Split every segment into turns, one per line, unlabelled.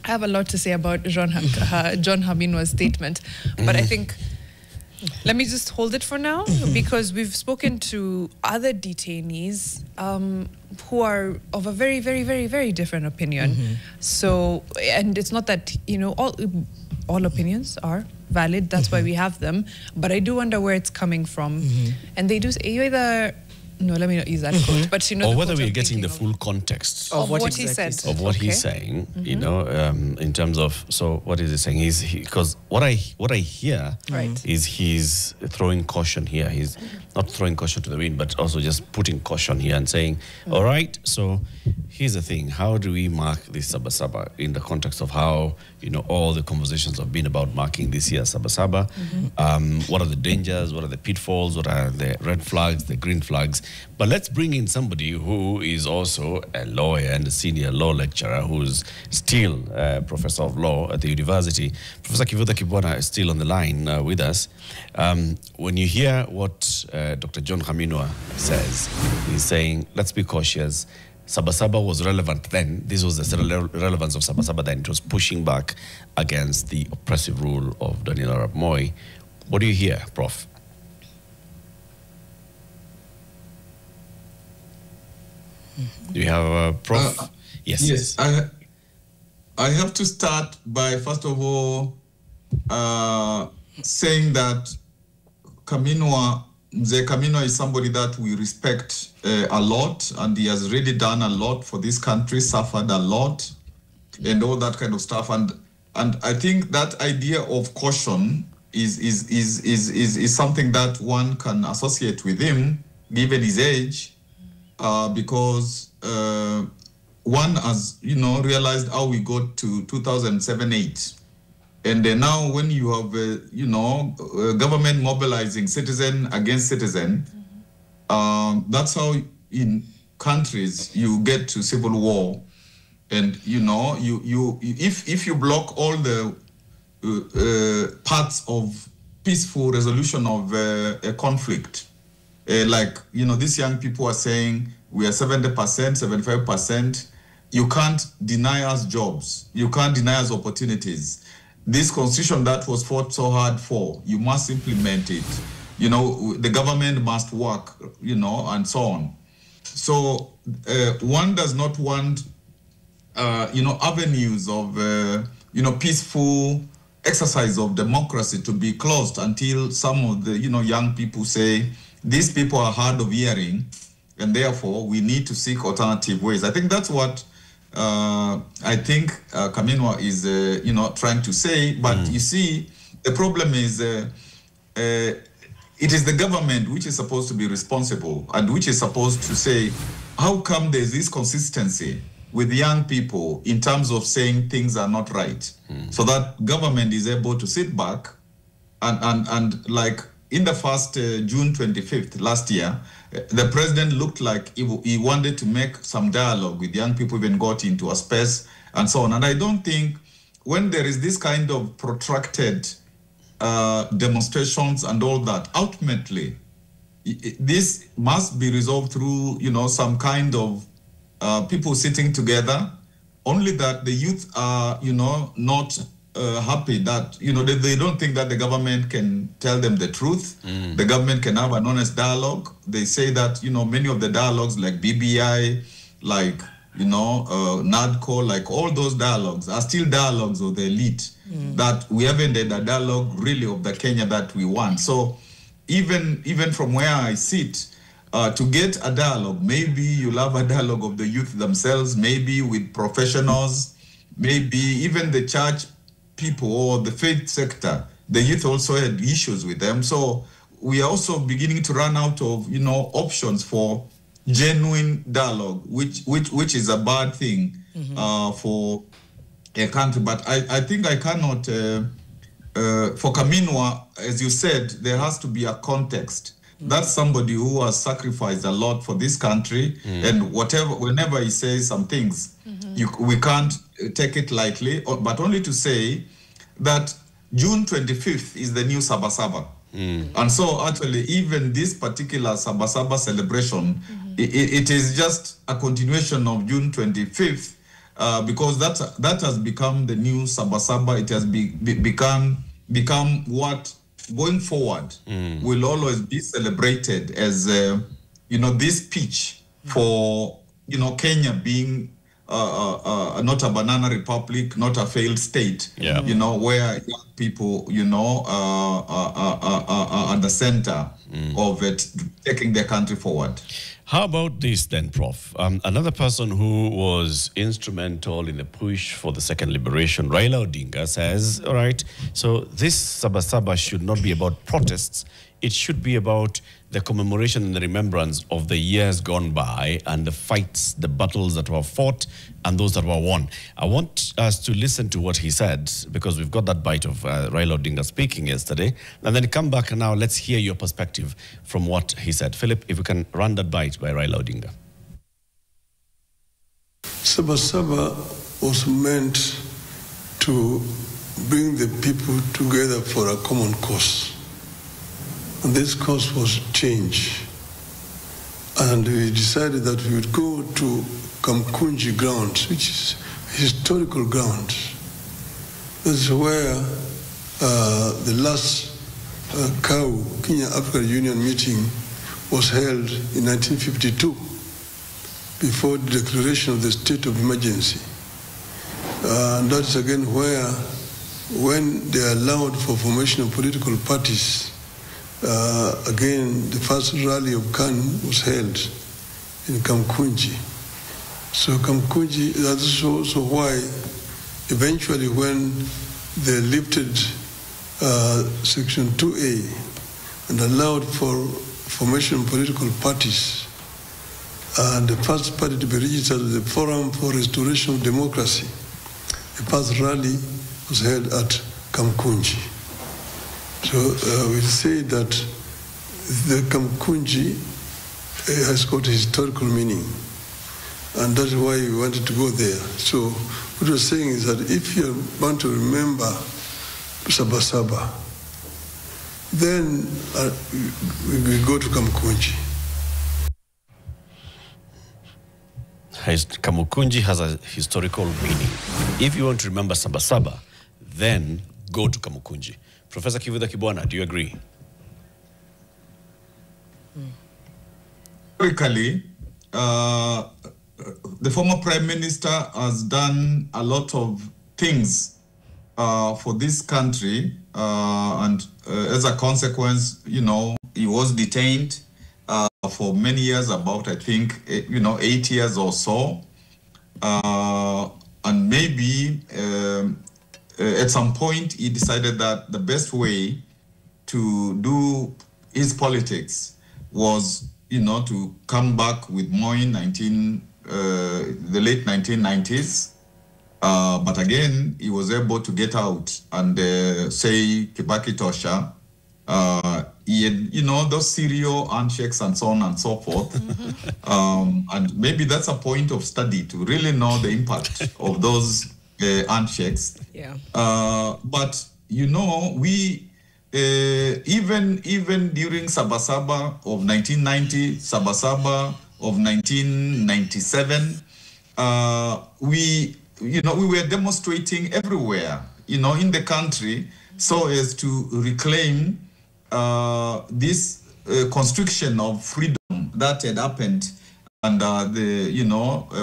I have a lot to say about John Haminwa's statement, but I think let me just hold it for now, because we've spoken to other detainees who are of a very, very, very, very different opinion. So, and it's not that, you know, all opinions are valid. That's why we have them. But I do wonder where it's coming from. And they do say, you either... No, let me not use that quote. But you know,
or whether we're getting the full context
of what he said,
of what he's saying. You know, in terms of, so what is he saying? Because what I hear is he's throwing caution here. He's not throwing caution to the wind, but also just putting caution here and saying, all right, so here's the thing: how do we mark this Saba Saba in the context of how, you know, all the conversations have been about marking this year Saba Saba? What are the dangers? What are the pitfalls? What are the red flags, the green flags? But let's bring in somebody who is also a lawyer and a senior law lecturer, who's still a professor of law at the university. Professor Kivutha Kibwana is still on the line with us. When you hear what Dr. John Haminwa says, he's saying, let's be cautious. Saba Saba was relevant then. This was the relevance of Saba Saba then. It was pushing back against the oppressive rule of Daniel Arap Moi. What do you hear, Prof? Do you have a Prof? Yes.
Yes, I have to start by, first of all, saying that Mzee Kaminwa is somebody that we respect a lot, and he has really done a lot for this country, suffered a lot, and all that kind of stuff. And I think that idea of caution is something that one can associate with him, given his age. Because one has, you know, realized how we got to 2007-8. And now when you have, you know, government mobilizing citizen against citizen, that's how in countries you get to civil war. And, you know, if you block all the parts of peaceful resolution of a conflict, like, you know, these young people are saying we are 70%, 75%. You can't deny us jobs. You can't deny us opportunities. This constitution that was fought so hard for, you must implement it. You know, the government must work, you know, and so on. So one does not want, you know, avenues of, you know, peaceful exercise of democracy to be closed until some of the, you know, young people say, these people are hard of hearing, and therefore we need to seek alternative ways. I think that's what I think Kaminwa is, you know, trying to say. But you see, the problem is it is the government which is supposed to be responsible and which is supposed to say, how come there's this consistency with young people in terms of saying things are not right, so that government is able to sit back and like, in the first June 25th last year, the president looked like he wanted to make some dialogue with young people, even got into a space and so on. And I don't think when there is this kind of protracted demonstrations and all that, ultimately, this must be resolved through, you know, some kind of people sitting together. Only that the youth are, you know, not happy that, you know, they don't think that the government can tell them the truth. The government can have an honest dialogue. They say that, you know, many of the dialogues like BBI, like, you know, NADCO, like all those dialogues are still dialogues of the elite, that we haven't had a dialogue really of the Kenya that we want. So even from where I sit, to get a dialogue, maybe you'll have a dialogue of the youth themselves, maybe with professionals, maybe even the church people or the faith sector. The youth also had issues with them. So we are also beginning to run out of, you know, options for genuine dialogue, which is a bad thing for a country. But I think I cannot, for Kaminwa, as you said, there has to be a context. That's somebody who has sacrificed a lot for this country, and whenever he says some things, we can't take it lightly, but only to say that June 25th is the new Saba Saba. And so actually, even this particular Saba Saba celebration, it is just a continuation of June 25th, because that has become the new Saba. It has become what going forward will always be celebrated as this pitch for Kenya being not a banana republic, not a failed state.
Yeah.
Where young people are at the center of it, taking their country forward.
How about this then, Prof? Another person who was instrumental in the push for the second liberation, Raila Odinga, says, all right, so this Saba should not be about protests. It should be about the commemoration and the remembrance of the years gone by and the fights, the battles that were fought and those that were won. I want us to listen to what he said, because we've got that bite of Raila Odinga speaking yesterday. And then come back and now let's hear your perspective from what he said. Philip, if we can run that bite by Raila Odinga.
Saba was meant to bring the people together for a common cause. And this cause was change. And we decided that we would go to Kamkunji grounds, which is historical grounds. This is where the last Kenya African Union meeting was held in 1952, before the declaration of the state of emergency. And that is again where, when they allowed for formation of political parties, again, the first rally of KAN was held in Kamkunji. So Kamkunji, that's also why eventually when they lifted Section 2A and allowed for formation of political parties, the first party to be registered was the Forum for Restoration of Democracy. The first rally was held at Kamkunji. So we'll say that the Kamkunji has got a historical meaning, and that's why we wanted to go there. So what we're saying is that if you want to remember Saba, then we go to Kamkunji.
Kamukunji has a historical meaning. If you want to remember Saba, then go to Kamukunji. Professor Kivutha Kibwana, do you agree?
Historically, the former Prime Minister has done a lot of things for this country, and as a consequence, he was detained for many years, about, I think, 8 years or so. And maybe at some point he decided that the best way to do his politics was, to come back with more in the late 1990s. But again, he was able to get out and say Kibaki Tosha. He had, those serial handshakes and so on and so forth. And maybe that's a point of study to really know the impact of those handshakes.
Yeah.
But we even during Saba of 1990, Saba of 1997, we were demonstrating everywhere, in the country, so as to reclaim this constriction of freedom that had happened under the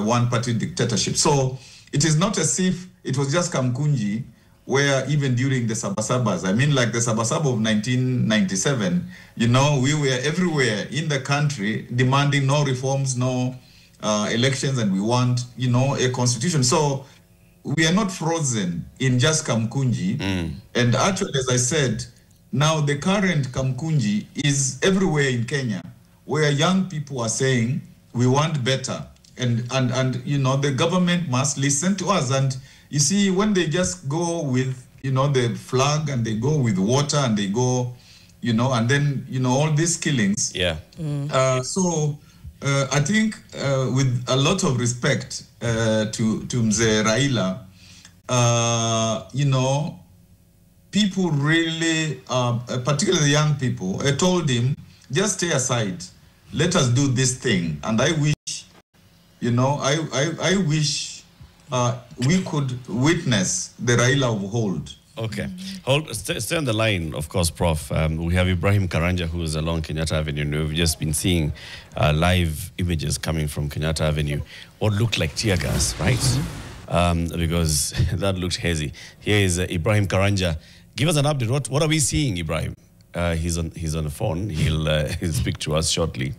one-party dictatorship. So it is not as if it was just Kamkunji, where even during the Sabas, I mean, like the Saba of 1997, we were everywhere in the country demanding no reforms, no elections, and we want, a constitution. So we are not frozen in just Kamkunji. And actually, as I said, now the current Kamkunji is everywhere in Kenya, where young people are saying, we want better. And the government must listen to us. And you see, when they just go with, the flag, and they go with water, and they go, and then, all these killings. Yeah. So I think with a lot of respect to Mzee Raila, people really, particularly young people, I told him, just stay aside. Let us do this thing. And I wish, I wish we could witness the Raila of old.
Okay. Stay on the line, of course, Prof. We have Ibrahim Karanja, who is along Kenyatta Avenue. We've just been seeing live images coming from Kenyatta Avenue. What looked like tear gas, right? Because that looked hazy. Here is Ibrahim Karanja. Give us an update. What are we seeing, Ibrahim? He's on the phone. He'll speak to us shortly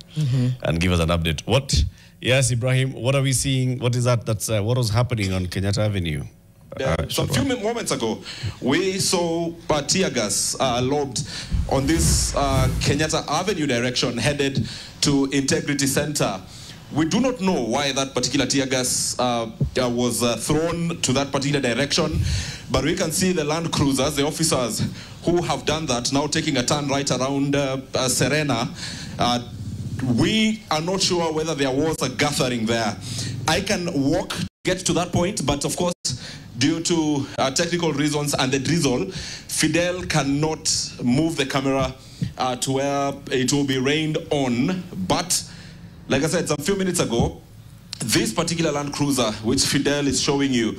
and give us an update. Yes, Ibrahim, what are we seeing? What is that? That's what was happening on Kenyatta Avenue?
So a few moments ago, we saw tear gas lobbed on this Kenyatta Avenue direction headed to Integrity Center. We do not know why that particular tear gas was thrown to that particular direction, but we can see the Land Cruisers, the officers who have done that, now taking a turn right around Serena. We are not sure whether there was a gathering there. I can get to that point, but of course, due to technical reasons and the drizzle, Fidel cannot move the camera to where it will be rained on. But, like I said, some few minutes ago, this particular Land Cruiser, which Fidel is showing you,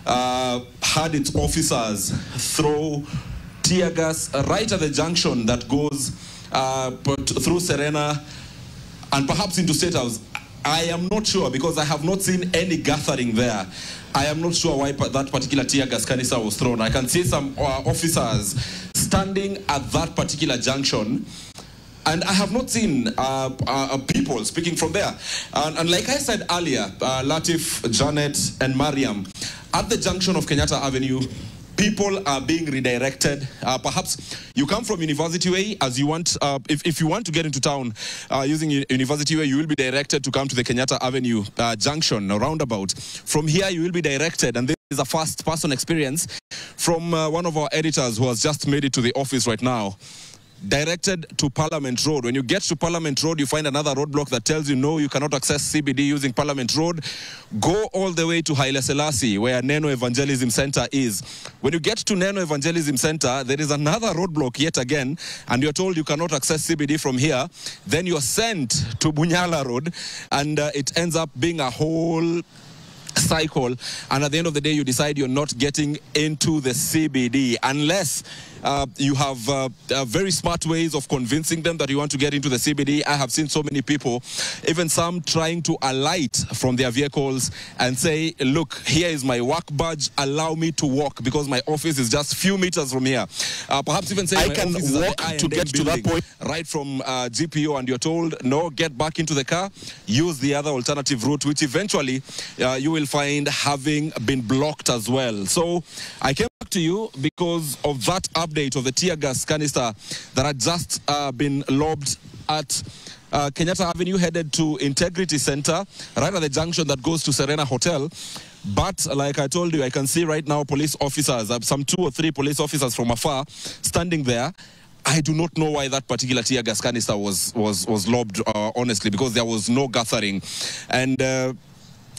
had its officers throw tear gas right at the junction that goes through Serena and perhaps into State House. I am not sure, because I have not seen any gathering there. I am not sure why that particular tear gas canister was thrown. I can see some officers standing at that particular junction, and I have not seen people speaking from there. And like I said earlier, Latif, Janet, and Mariam, at the junction of Kenyatta Avenue, people are being redirected. Perhaps you come from University Way, as you want. If you want to get into town using University Way, you will be directed to come to the Kenyatta Avenue junction, or roundabout. From here, you will be directed, and this is a first-person experience from one of our editors who has just made it to the office right now. Directed to Parliament Road. When you get to Parliament Road, you find another roadblock that tells you no, you cannot access CBD using Parliament Road. Go all the way to Haile Selassie, where Neno Evangelism Center is. When you get to Neno Evangelism Center, there is another roadblock yet again, and you're told you cannot access CBD from here. Then you're sent to Bunyala Road, and it ends up being a whole cycle, and at the end of the day you decide you're not getting into the CBD unless you have very smart ways of convincing them that you want to get into the CBD. I have seen so many people, even some trying to alight from their vehicles and say, look, here is my work badge, allow me to walk because my office is just few meters from here. Perhaps even say I can walk to get to that point right from GPO, and you're told, no, get back into the car, use the other alternative route, which eventually you will find having been blocked as well. So I came back to you because of that update of the tear gas canister that had just been lobbed at Kenyatta Avenue headed to Integrity Center, right at the junction that goes to Serena Hotel. But like I told you, I can see right now police officers, some 2 or 3 police officers from afar standing there. I do not know why that particular tear gas canister was lobbed, honestly, because there was no gathering. And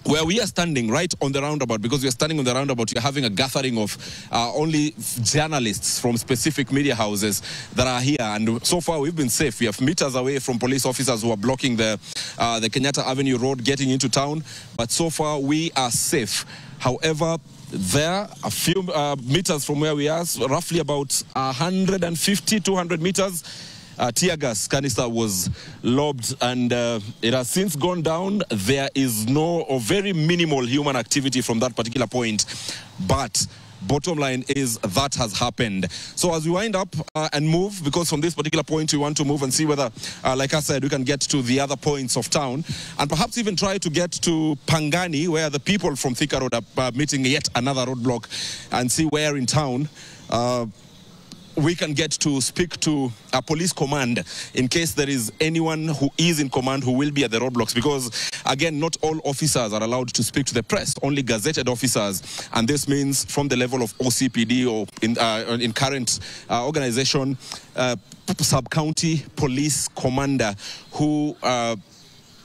where we are standing right on the roundabout, because we are standing on the roundabout, you're having a gathering of only journalists from specific media houses that are here. And so far, we've been safe. We are meters away from police officers who are blocking the Kenyatta Avenue road getting into town. But so far, we are safe. However, there, a few meters from where we are, roughly about 150, 200 meters, tear gas canister was lobbed, and it has since gone down. There is no or very minimal human activity from that particular point, but bottom line is that has happened. So as we wind up and move, because from this particular point we want to move and see whether, like I said, we can get to the other points of town, and perhaps even try to get to Pangani, where the people from Thika Road are meeting yet another roadblock, and see where in town we can get to speak to a police command in case there is anyone who is in command who will be at the roadblocks, because again, not all officers are allowed to speak to the press, only gazetted officers, and this means from the level of OCPD or in current organization, sub-county police commander, who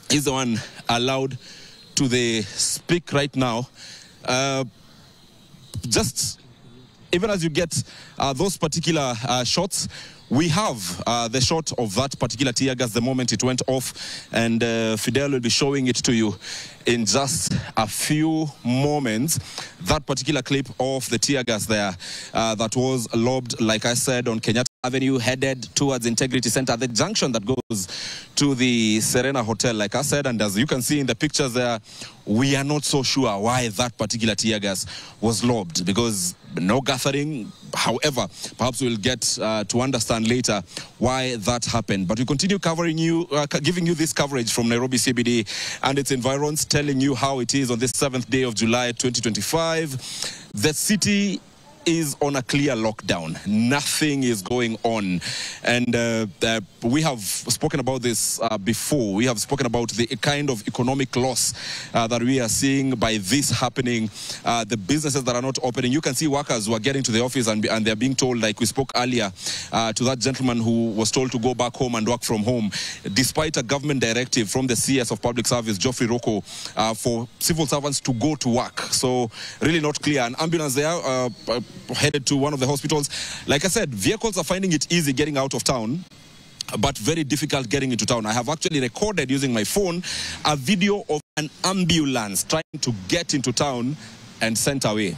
is the one allowed to speak right now. Just even as you get those particular shots, we have the shot of that particular tear gas the moment it went off, and Fidel will be showing it to you in just a few moments. That particular clip of the tear gas there that was lobbed, like I said, on Kenyatta Avenue, headed towards Integrity Center, the junction that goes to the Serena Hotel, like I said. And as you can see in the pictures there, we are not so sure why that particular tear gas was lobbed, because no gathering. However, perhaps we'll get to understand later why that happened. But we continue covering you, giving you this coverage from Nairobi CBD and its environs, telling you how it is on this 7th day of July 2025. The city is on a clear lockdown. Nothing is going on. And we have spoken about this before. We have spoken about the kind of economic loss that we are seeing by this happening. The businesses that are not opening. You can see workers who are getting to the office and they're being told, like we spoke earlier, to that gentleman who was told to go back home and work from home, despite a government directive from the CS of Public Service, Geoffrey Rocco, for civil servants to go to work. So really not clear. An ambulance there headed to one of the hospitals. Like I said, vehicles are finding it easy getting out of town, but very difficult getting into town. I have actually recorded using my phone a video of an ambulance trying to get into town and sent away.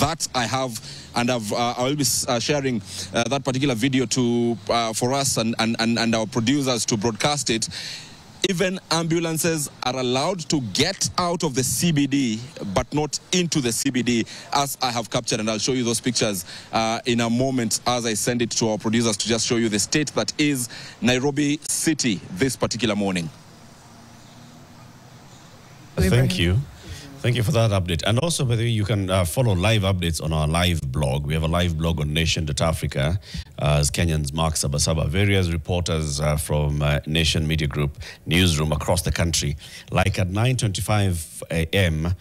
That I have, and I will be sharing that particular video to for us and our producers to broadcast it. Even ambulances are allowed to get out of the CBD, but not into the CBD, as I have captured, and I'll show you those pictures in a moment as I send it to our producers to just show you the state that is Nairobi City this particular morning.
Thank you. Thank you for that update. And also, by the way, you can follow live updates on our live blog. We have a live blog on Nation.Africa as Kenyans Mark Saba. Various reporters from Nation Media Group newsroom across the country. Like at 9:25 a.m.,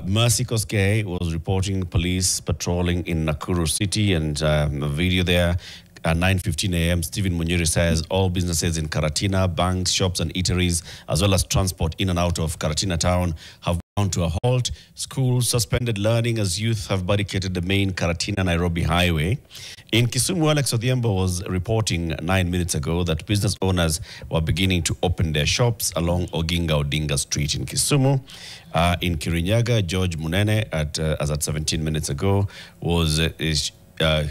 Mercy Koskei was reporting police patrolling in Nakuru City, and a video there. At 9:15 a.m., Stephen Munyiri says all businesses in Karatina, banks, shops and eateries, as well as transport in and out of Karatina town, have gone to a halt. Schools suspended learning as youth have barricaded the main Karatina-Nairobi highway. In Kisumu, Alex Odhiambo was reporting 9 minutes ago that business owners were beginning to open their shops along Oginga Odinga Street in Kisumu. In Kirinyaga, George Munene, as at 17 minutes ago, was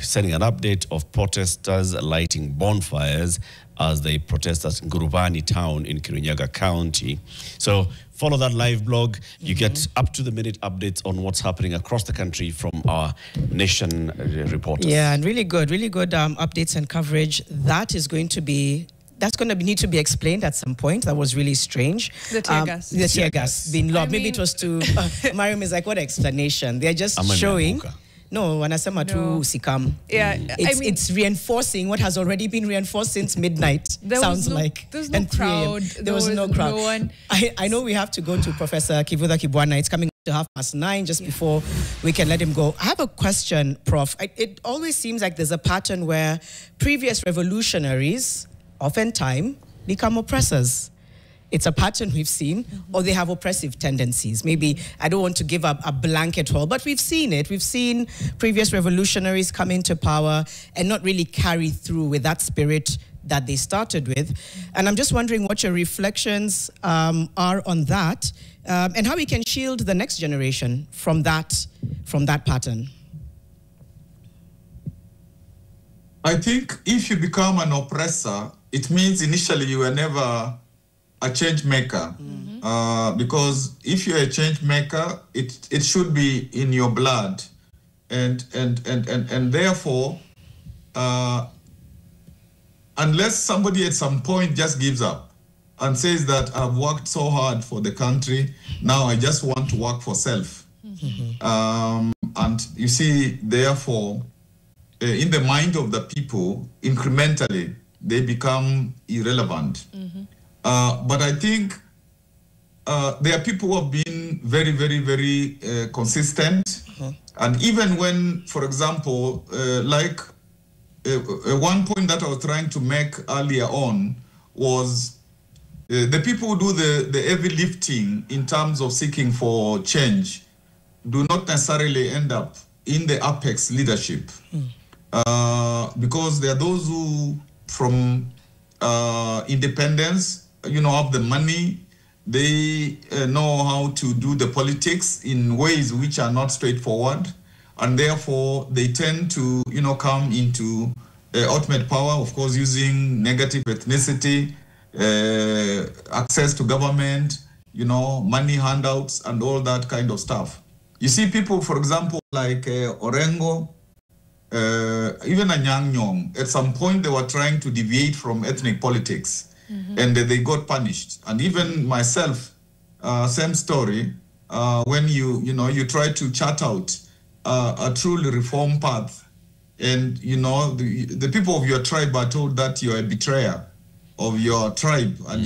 sending an update of protesters lighting bonfires as they protest at Ngurubani town in Kirinyaga County. So follow that live blog. You get up-to-the-minute updates on what's happening across the country from our Nation reporters.
Yeah, and really good updates and coverage. That's going to need to be explained at some point. That was really strange.
The tear gas.
The tear gas being lobbed. Maybe it was to... Mariam is like, what explanation? They're just showing... No, wanasema tu sikam.
Yeah,
it's reinforcing what has already been reinforced since midnight.
There was no crowd.
There was no crowd.
No one.
I know we have to go to Professor Kivutha Kibwana. It's coming to 9:30 just before we can let him go. I have a question, Prof. It always seems like there's a pattern where previous revolutionaries, oftentimes, become oppressors. It's a pattern we've seen, or they have oppressive tendencies. Maybe, I don't want to give up a blanket all, but we've seen it. We've seen previous revolutionaries come into power and not really carry through with that spirit that they started with. And I'm just wondering what your reflections are on that, and how we can shield the next generation from that pattern.
I think if you become an oppressor, it means initially you were never a change maker, because if you're a change maker, it should be in your blood, and therefore, unless somebody at some point just gives up and says that I've worked so hard for the country, now I just want to work for self, and you see, therefore, in the mind of the people, incrementally they become irrelevant. But I think there are people who have been very, very, very consistent. And even when, for example, like one point that I was trying to make earlier on was the people who do the heavy lifting in terms of seeking for change do not necessarily end up in the apex leadership, because there are those who, from independence, have the money, they know how to do the politics in ways which are not straightforward, and therefore they tend to, come into ultimate power, of course, using negative ethnicity, access to government, money handouts and all that kind of stuff. You see people, for example, like Orengo, even Anyang Nyong, at some point they were trying to deviate from ethnic politics, and they got punished. And even myself, same story, when you try to chart out a truly reform path, and the people of your tribe are told that you're a betrayer of your tribe, and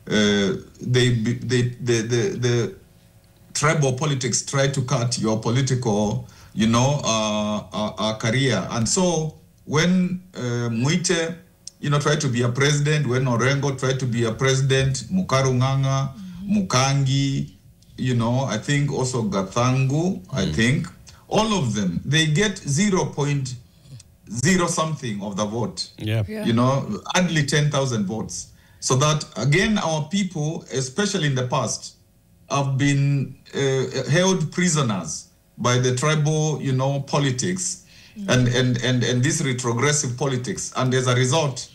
the tribal politics try to cut your political career. And so when Muite tried to be a president, when Orengo tried to be a president, Mukarunganga, Mukangi, I think also Gathangu, I think, all of them, they get 0.0 something of the vote. Hardly 10,000 votes. So that, again, our people, especially in the past, have been held prisoners by the tribal, politics and this retrogressive politics. And as a result,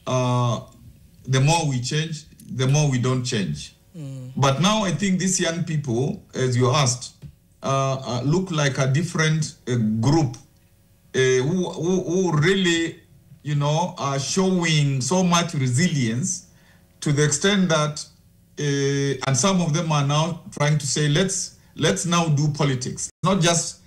the more we change, the more we don't change. But now I think these young people, as you asked, look like a different group who really, are showing so much resilience, to the extent that, and some of them are now trying to say, let's now do politics. Not just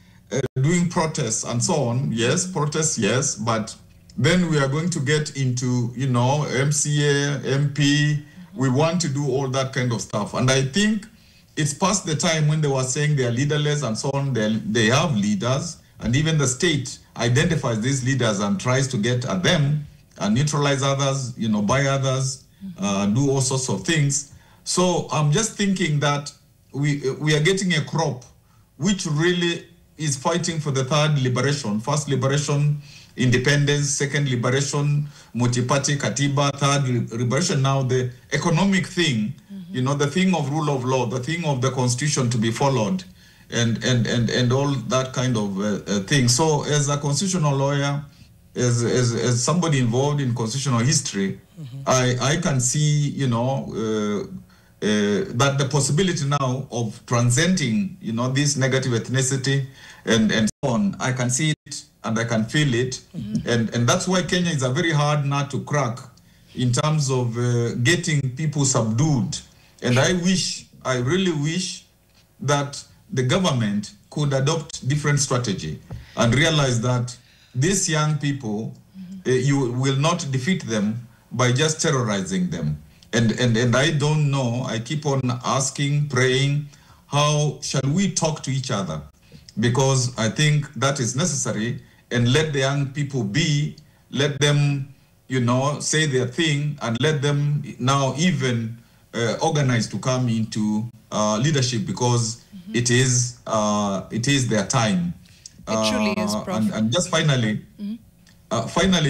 doing protests and so on. Yes, protests, yes, but then we are going to get into, MCA, MP. We want to do all that kind of stuff. And I think it's past the time when they were saying they are leaderless and so on. They have leaders, and even the state identifies these leaders and tries to get at them and neutralize others, buy others, do all sorts of things. So I'm just thinking that we are getting a crop which really is fighting for the third liberation. First liberation, independence. Second liberation, multi-party katiba. Third liberation, now the economic thing, the thing of rule of law, the thing of the constitution to be followed, and all that kind of thing. So as a constitutional lawyer, as somebody involved in constitutional history, I can see, that the possibility now of transcending, this negative ethnicity and so on, I can see it and I can feel it. And that's why Kenya is a very hard nut to crack in terms of getting people subdued. And I really wish that the government could adopt different strategy and realize that these young people, you will not defeat them by just terrorizing them. And I don't know, I keep on asking, praying, how shall we talk to each other? Because I think that is necessary, and let the young people be, let them, say their thing, and let them now even organize to come into leadership, because it is their time.
It truly is, Prof.
And just finally,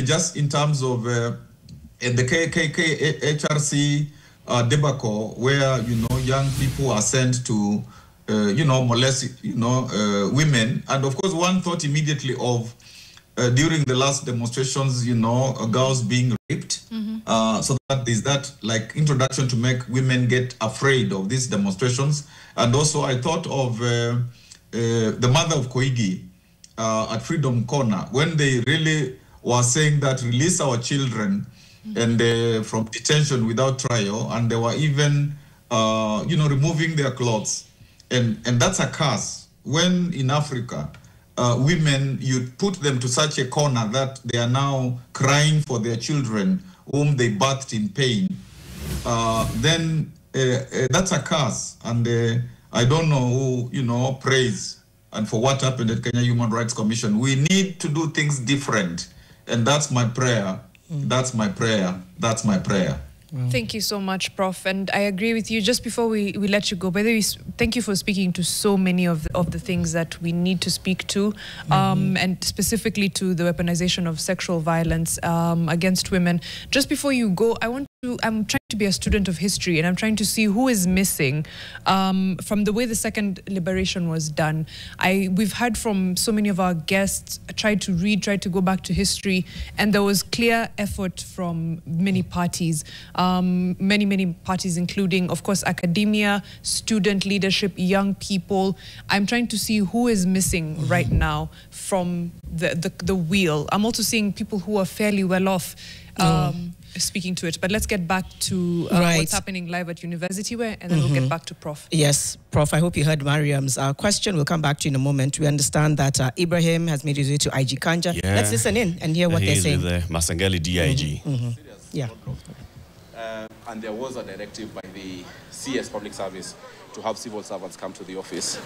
just in terms of the HRC debacle, where young people are sent to molest women, and of course one thought immediately of during the last demonstrations, girls being raped. So that is that like introduction to make women get afraid of these demonstrations. And also I thought of the mother of Koigi at Freedom Corner, when they really were saying that release our children and from detention without trial, and they were even removing their clothes, and that's a curse. When in Africa women, you put them to such a corner that they are now crying for their children whom they birthed in pain, then that's a curse. And I don't know who prays and for what happened at Kenya Human Rights Commission. We need to do things different, and that's my prayer. That's my prayer. That's my prayer.
Thank you so much, Prof. And I agree with you. Just before we let you go, by the way, thank you for speaking to so many of the things that we need to speak to, and specifically to the weaponization of sexual violence against women. Just before you go, I'm trying to be a student of history, and I'm trying to see who is missing from the way the second liberation was done. We've heard from so many of our guests, tried to go back to history, and there was clear effort from many parties, many parties, including, of course, academia, student leadership, young people. I'm trying to see who is missing right now from the wheel. I'm also seeing people who are fairly well off. Speaking to it, but let's get back to what's happening live at University Way, and then we'll get back to Prof.
Yes, Prof, I hope you heard Mariam's question. We'll come back to you in a moment. We understand that Ibrahim has made his way to IG Kanja. Yeah. Let's listen in and hear what they're saying.
With the Masengeli DIG.
Yeah.
And there was a directive by the CS Public Service to have civil servants come to the office.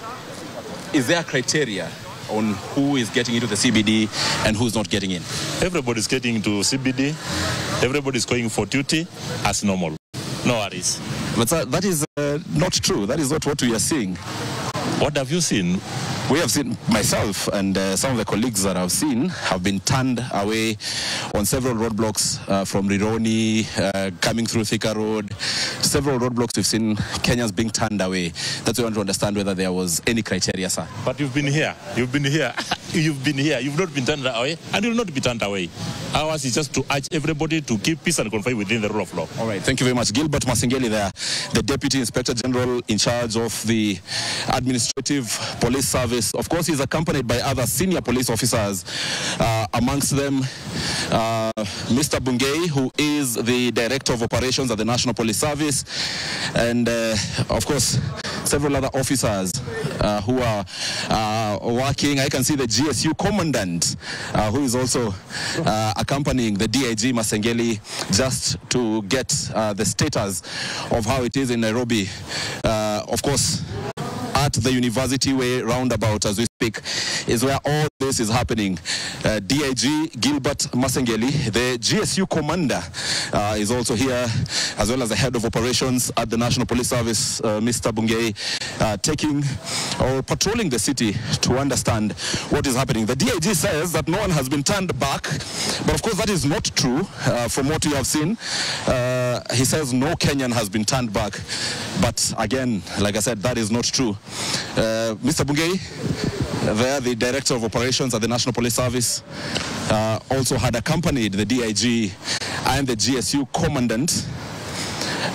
Is there a criteria on who is getting into the CBD and who's not getting in?
Everybody's getting into CBD. Everybody's going for duty as normal. No worries.
But that is not true. That is not what we are seeing.
What have you seen?
We have seen, myself and some of the colleagues that I've seen have been turned away on several roadblocks from Rironi, coming through Thika Road. Several roadblocks we've seen Kenyans being turned away. That's why I want to understand whether there was any criteria, sir.
But you've been here. You've been here. You've been here. You've not been turned away, and you'll not be turned away. Ours is just to urge everybody to keep peace and conformity within the rule of law.
All right. Thank you very much. Gilbert Masengeli there, the Deputy Inspector General in charge of the Administrative Police Service. Of course, he's accompanied by other senior police officers, amongst them Mr. Bungei, who is the Director of Operations at the National Police Service, and of course, several other officers who are working. I can see the GSU Commandant, who is also accompanying the DIG Masengeli, just to get the status of how it is in Nairobi. Of course, at the University Way roundabout as we speak is where all this is happening. DIG Gilbert Masengeli, the GSU commander, is also here, as well as the head of operations at the National Police Service, Mr. Bungei, taking or patrolling the city to understand what is happening. The DIG says that no one has been turned back, but of course that is not true from what we have seen. He says no Kenyan has been turned back, but again, like I said, that is not true. Mr. Bungei, there, the Director of Operations at the National Police Service, also had accompanied the DIG and the GSU Commandant.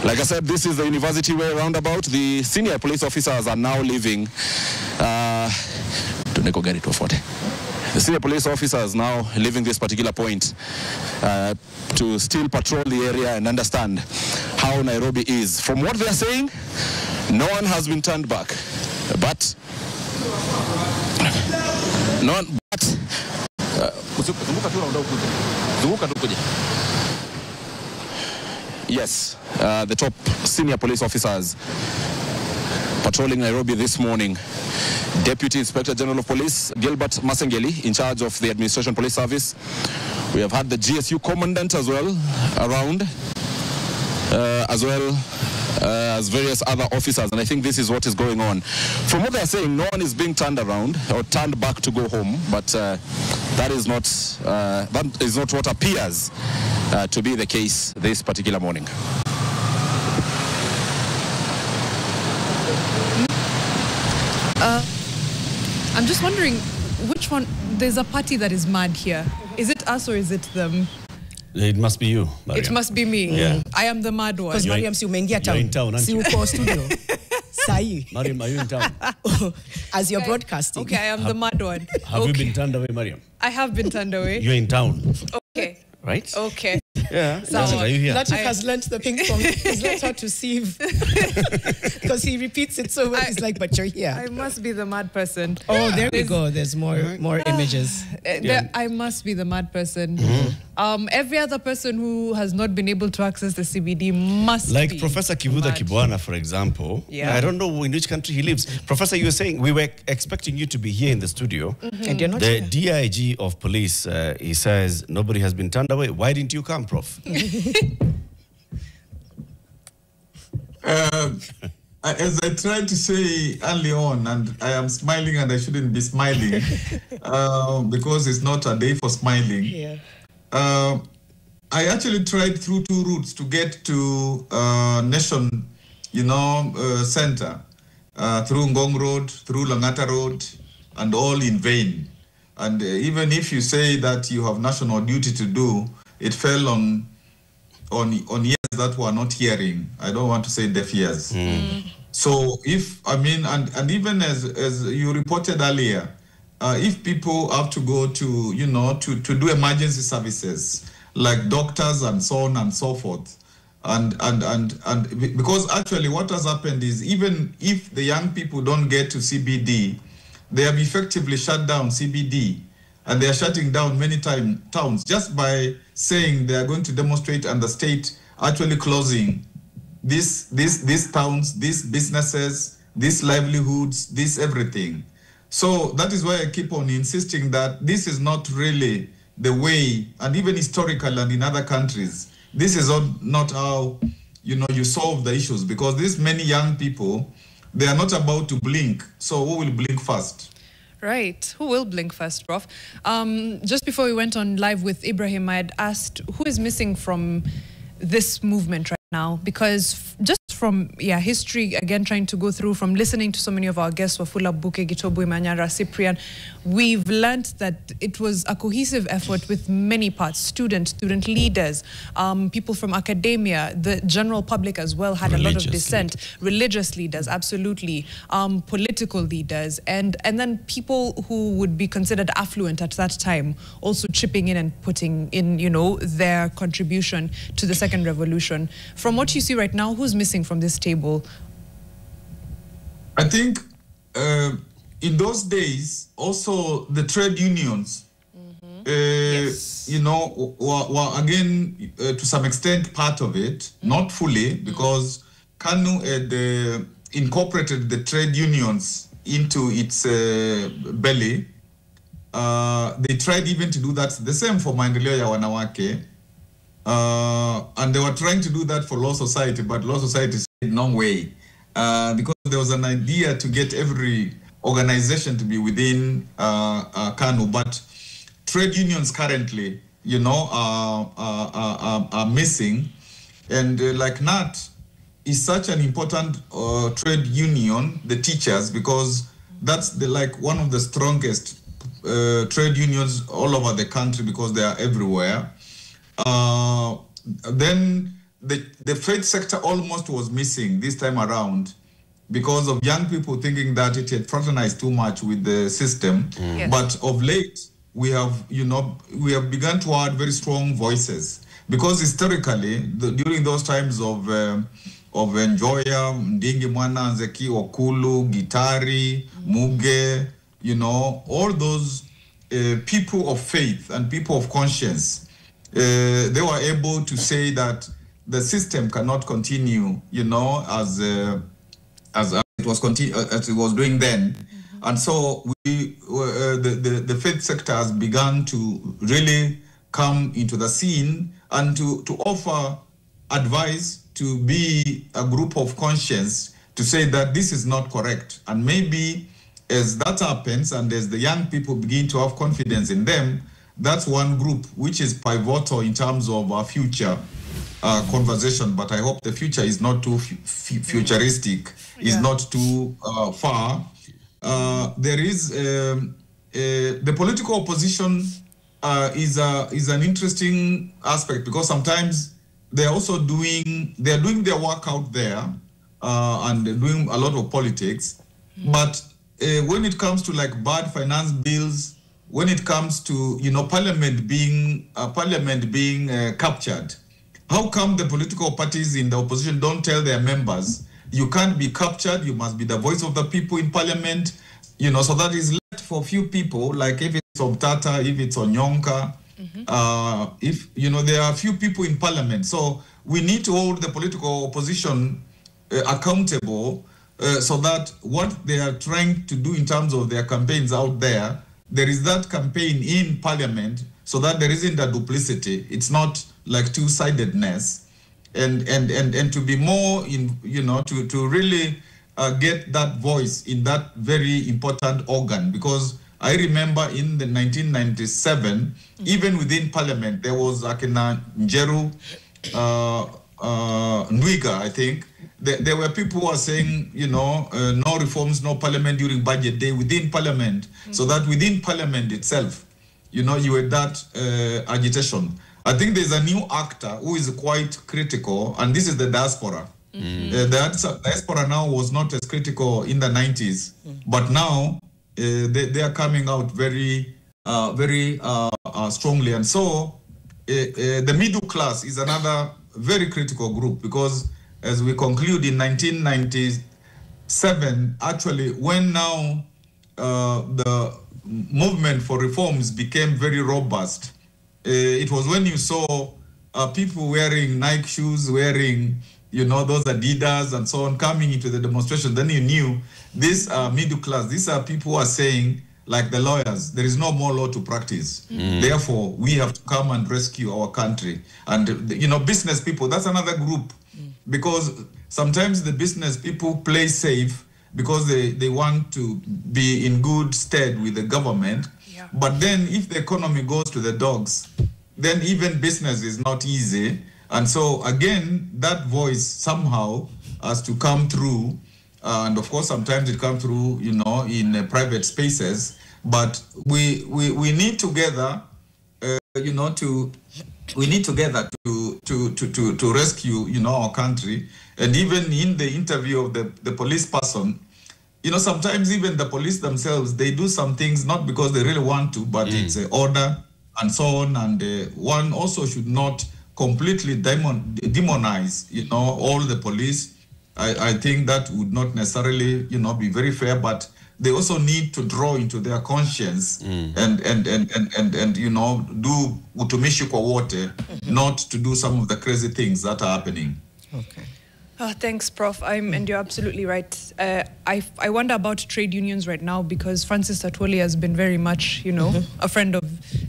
Like I said, this is the University Way roundabout. The senior police officers are now leaving. The senior police officers now leaving this particular point to still patrol the area and understand how Nairobi is. From what they are saying, no one has been turned back, but yes, the top senior police officers patrolling Nairobi this morning. Deputy Inspector General of Police Gilbert Masengeli, in charge of the Administration Police Service. We have had the GSU Commandant as well around, as well as various other officers, and I think this is what is going on. From what they are saying, no one is being turned around or turned back to go home, but that is not what appears to be the case this particular morning.
I'm just wondering, which one? There's a party that is mad here. Is it us or is it them?
It must be you, Mariam.
It must be me.
Yeah.
I am the mad one.
Because Mariam, si umeingia town.
You're in town, aren't you?
Si uko studio. Sahi.
Mariam, are you in town?
As you're broadcasting.
Okay, I am the mad one.
Have you been turned away, Mariam?
I have been turned away.
You're in town.
Okay.
Right?
Okay.
Yeah.
Sawa.
Are you here?
Latif has learnt the ping pong. He's learnt how to sieve. Because he repeats it so well. He's like, but you're here.
I must be the mad person.
Oh, there we go. There's more images.
I must be the mad person. Every other person who has not been able to access the CBD must
like
be
Professor Kivutha Kibwana, for example.
Yeah.
I don't know in which country he lives. Professor, you were saying we were expecting you to be here in the studio.
And you're not
The
here.
DIG of police, he says nobody has been turned away. Why didn't you come, Prof?
As I tried to say early on, and I am smiling and I shouldn't be smiling because it's not a day for smiling.
Yeah.
I actually tried through two routes to get to Nation, Center, through Ngong Road, through Langata Road, and all in vain. And even if you say that you have national duty to do, it fell on ears that were not hearing. I don't want to say deaf ears. So and even as you reported earlier, if people have to go to, to do emergency services like doctors and so on and so forth, and because actually what has happened is even if the young people don't get to CBD, they have effectively shut down CBD. And they are shutting down many towns just by saying they are going to demonstrate, and the state actually closing these towns, these businesses, these livelihoods, this everything. So that is why I keep on insisting that this is not really the way, and even historical and in other countries, this is not how you solve the issues, because these many young people, they are not about to blink. So who will blink first?
Right. Who will blink first, Prof? Just before we went on live with Ibrahim, I had asked who is missing from this movement right now, because just from history, again, trying to go through from listening to so many of our guests, Wafula Buke, Gitobu Manyara, Cyprian, we've learned that it was a cohesive effort with many parts: student leaders, people from academia, the general public as well had a lot of dissent, religious leaders, absolutely, political leaders, and then people who would be considered affluent at that time also chipping in and putting in, their contribution to the second revolution. From what you see right now, who's missing from this table?
I think in those days, also the trade unions,
yes.
were again, to some extent, part of it, not fully, because KANU had incorporated the trade unions into its belly. They tried even to do that, the same for Maendeleo ya Wanawake. And they were trying to do that for Law Society, but Law Society said no way, because there was an idea to get every organization to be within KANU, but trade unions currently, are missing, and like NAT is such an important trade union, the teachers, because that's one of the strongest trade unions all over the country, because they are everywhere. Then the faith sector almost was missing this time around, because of young people thinking that it had fraternized too much with the system.
Yes.
But of late, we have begun to add very strong voices, because historically, during those times of Njoya, Ndingi Mwana, Nzeki, Okulu, Gitari, Muge, all those people of faith and people of conscience, they were able to say that the system cannot continue, as it was doing then. And so the faith sector has begun to really come into the scene and to offer advice, to be a group of conscience, to say that this is not correct. And maybe as that happens, and as the young people begin to have confidence in them, that's one group which is pivotal in terms of our future conversation. But I hope the future is not too futuristic, is not too far. There is the political opposition is an interesting aspect, because sometimes they're also doing their work out there and doing a lot of politics. But when it comes to like bad finance bills, when it comes to parliament being captured, how come the political parties in the opposition don't tell their members, you can't be captured, you must be the voice of the people in parliament, so that is left for few people, like if it's Obtata, if it's Onyonka, if there are few people in parliament. So we need to hold the political opposition accountable, so that what they are trying to do in terms of their campaigns out there, there is that campaign in parliament, so that there isn't a duplicity. It's not like two-sidedness. and to be more in, you know, to really get that voice in that very important organ. Because I remember in the 1997, even within Parliament, there was Akina Njeru Nwiga, I think. There were people who were saying, you know, no reforms, no Parliament during budget day within Parliament, so that within Parliament itself, you know, you had that agitation. I think there's a new actor who is quite critical, and this is the diaspora. The diaspora now was not as critical in the 90s, but now they are coming out very strongly. And so the middle class is another very critical group, because as we conclude in 1997, actually, when now the movement for reforms became very robust, it was when you saw people wearing Nike shoes, wearing, you know, those Adidas and so on, coming into the demonstration. Then you knew this middle class, these are people who are saying, like the lawyers, there is no more law to practice. Therefore, we have to come and rescue our country. And, you know, business people, that's another group. Because sometimes the business people play safe because they want to be in good stead with the government. Yeah. But then if the economy goes to the dogs, then even business is not easy. And so, again, that voice somehow has to come through. And of course, sometimes it comes through, you know, in private spaces. But we need together, you know, to rescue, you know, our country. And even in the interview of the police person, you know, sometimes even the police themselves, they do some things not because they really want to, but it's an order and so on. And one also should not completely demonize, you know, all the police. I think that would not necessarily, you know, be very fair, but they also need to draw into their conscience and you know, do utumishi kwa wote, not to do some of the crazy things that are happening.
Okay.
Thanks, Prof. And you're absolutely right. I wonder about trade unions right now, because Francis Atwoli has been very much, you know, a friend of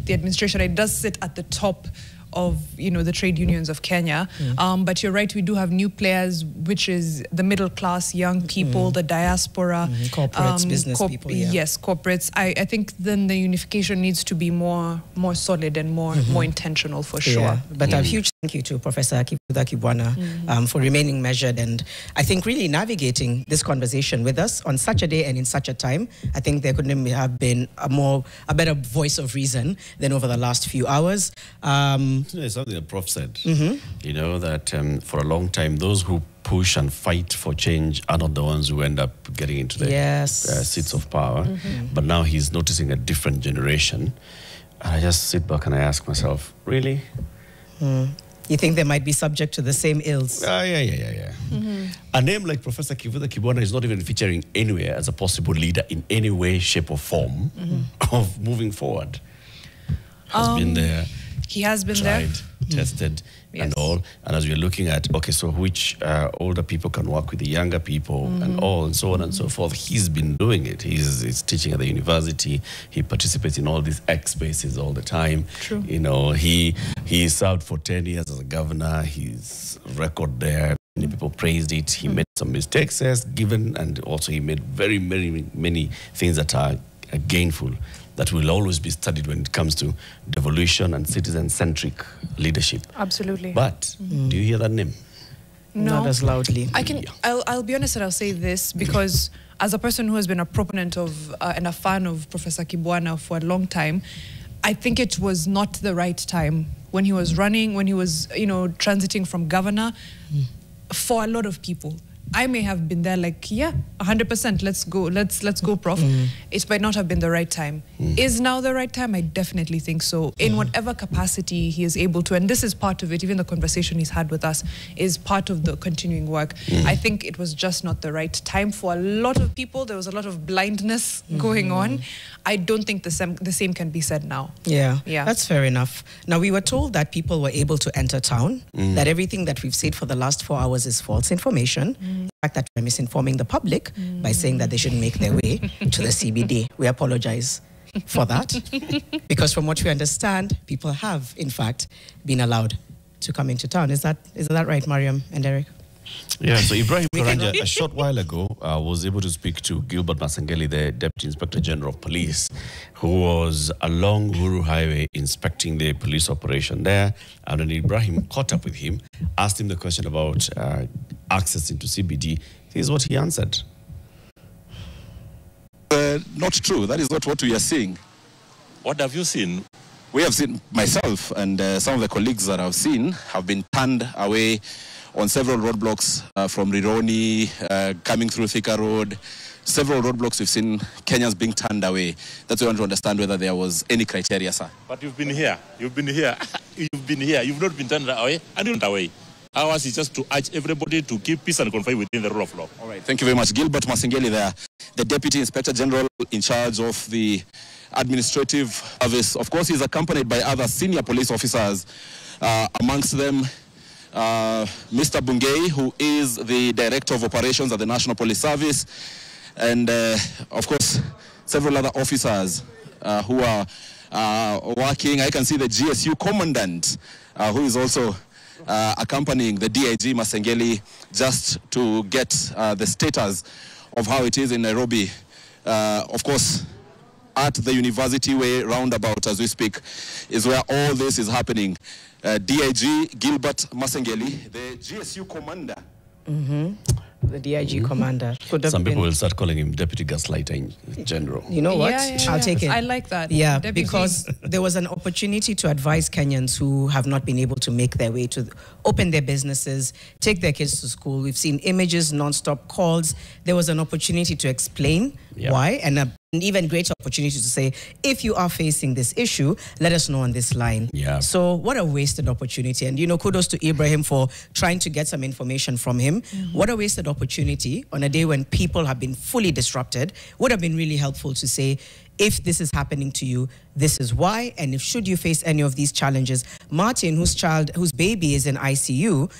the administration. It does sit at the top of, you know, the trade unions of Kenya. But you're right, we do have new players, which is the middle class, young people, the diaspora.
Corporates, business people, yeah.
Yes, corporates. I think then the unification needs to be more solid and more intentional, for sure.
Yeah. But a huge thank you to Professor Kivutha Kibwana for remaining measured and I think really navigating this conversation with us on such a day and in such a time. I think there couldn't have been a better voice of reason than over the last few hours.
It's something the Prof said, you know, that for a long time, those who push and fight for change are not the ones who end up getting into the seats of power. But now he's noticing a different generation. And I just sit back and I ask myself, really?
You think they might be subject to the same ills?
Yeah. A name like Professor Kivutha Kibwana is not even featuring anywhere as a possible leader in any way, shape or form of moving forward. Has been there.
He has been
tried, tested, and all. And as we're looking at, okay, so which older people can work with the younger people and all, and so on and so forth. He's been doing it. He's teaching at the university. He participates in all these X spaces all the time.
True.
You know, he served for 10 years as a governor. His record there, many people praised it. He made some mistakes as given, and also he made very, very many things that are gainful, that will always be studied when it comes to devolution and citizen-centric leadership.
Absolutely.
But do you hear that name?
No.
Not as loudly.
I'll be honest and I'll say this, because as a person who has been a proponent of and a fan of Professor Kibwana for a long time, I think it was not the right time when he was running, when he was, you know, transiting from governor for a lot of people. I may have been there like, yeah, 100%, let's go, Prof. It might not have been the right time. Is now the right time? I definitely think so. In whatever capacity he is able to, and this is part of it, even the conversation he's had with us is part of the continuing work. I think it was just not the right time for a lot of people. There was a lot of blindness going on. I don't think the same can be said now. Yeah,
that's fair enough. Now, we were told that people were able to enter town, that everything that we've said for the last 4 hours is false information. The fact that we're misinforming the public by saying that they shouldn't make their way to the CBD. We apologize for that, because from what we understand, people have, in fact, been allowed to come into town. Is that right, Mariam and Eric?
Yeah, so Ibrahim Karanja, a short while ago, was able to speak to Gilbert Masengeli, the Deputy Inspector General of Police, who was along Uhuru Highway inspecting the police operation there. And when Ibrahim caught up with him, asked him the question about access into CBD, here's what he answered.
Not true. That is not what we are seeing.
What have you seen?
We have seen, myself and some of the colleagues that I've seen have been turned away on several roadblocks from Rironi, coming through Thika Road. Several roadblocks we've seen Kenyans being turned away. That's why I want to understand whether there was any criteria, sir.
But you've been here. You've been here. You've been here. You've not been turned away and you're not away. Ours is just to urge everybody to keep peace and confine within the rule of law.
All right. Thank you very much. Gilbert Masengeli there, the Deputy Inspector General in charge of the administrative service. Of course, he's accompanied by other senior police officers, amongst them Mr. Bungei, who is the Director of Operations at the National Police Service, and of course, several other officers who are working. I can see the GSU Commandant, who is also accompanying the DIG Masengeli just to get the status of how it is in Nairobi. Of course, at the University Way roundabout as we speak is where all this is happening. DIG Gilbert Masengeli, the GSU commander.
The DIG commander.
Some people will start calling him Deputy Gaslighter General.
You know what? I'll take it.
I like that.
Yeah,
Deputy.
because there was an opportunity to advise Kenyans who have not been able to make their way to open their businesses, take their kids to school. We've seen images, non-stop calls. There was an opportunity to explain why, and an even greater opportunity to say, if you are facing this issue, let us know on this line.
Yeah.
So what a wasted opportunity. And, you know, kudos to Ibrahim for trying to get some information from him. What a wasted opportunity on a day when people have been fully disrupted. Would have been really helpful to say, if this is happening to you, this is why. And if should you face any of these challenges, Martin, whose baby is in ICU,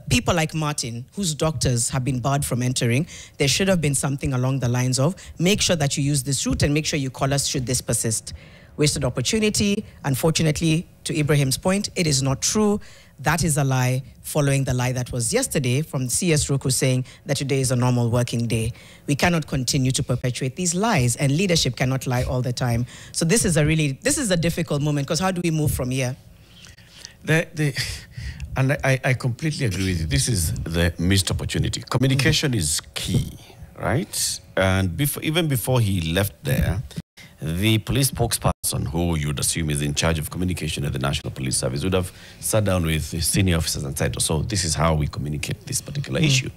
people like Martin, whose doctors have been barred from entering, there should have been something along the lines of, make sure that you use this route and make sure you call us should this persist. Wasted opportunity. Unfortunately, to Ibrahim's point, it is not true. That is a lie, following the lie that was yesterday from CS Roku saying that today is a normal working day. We cannot continue to perpetuate these lies, and leadership cannot lie all the time. So this is a difficult moment, because how do we move from here?
And I completely agree with you. This is the missed opportunity. Communication is key, right? And even before he left there, the police spokesperson, who you'd assume is in charge of communication at the National Police Service, would have sat down with the senior officers and said, so this is how we communicate this particular issue.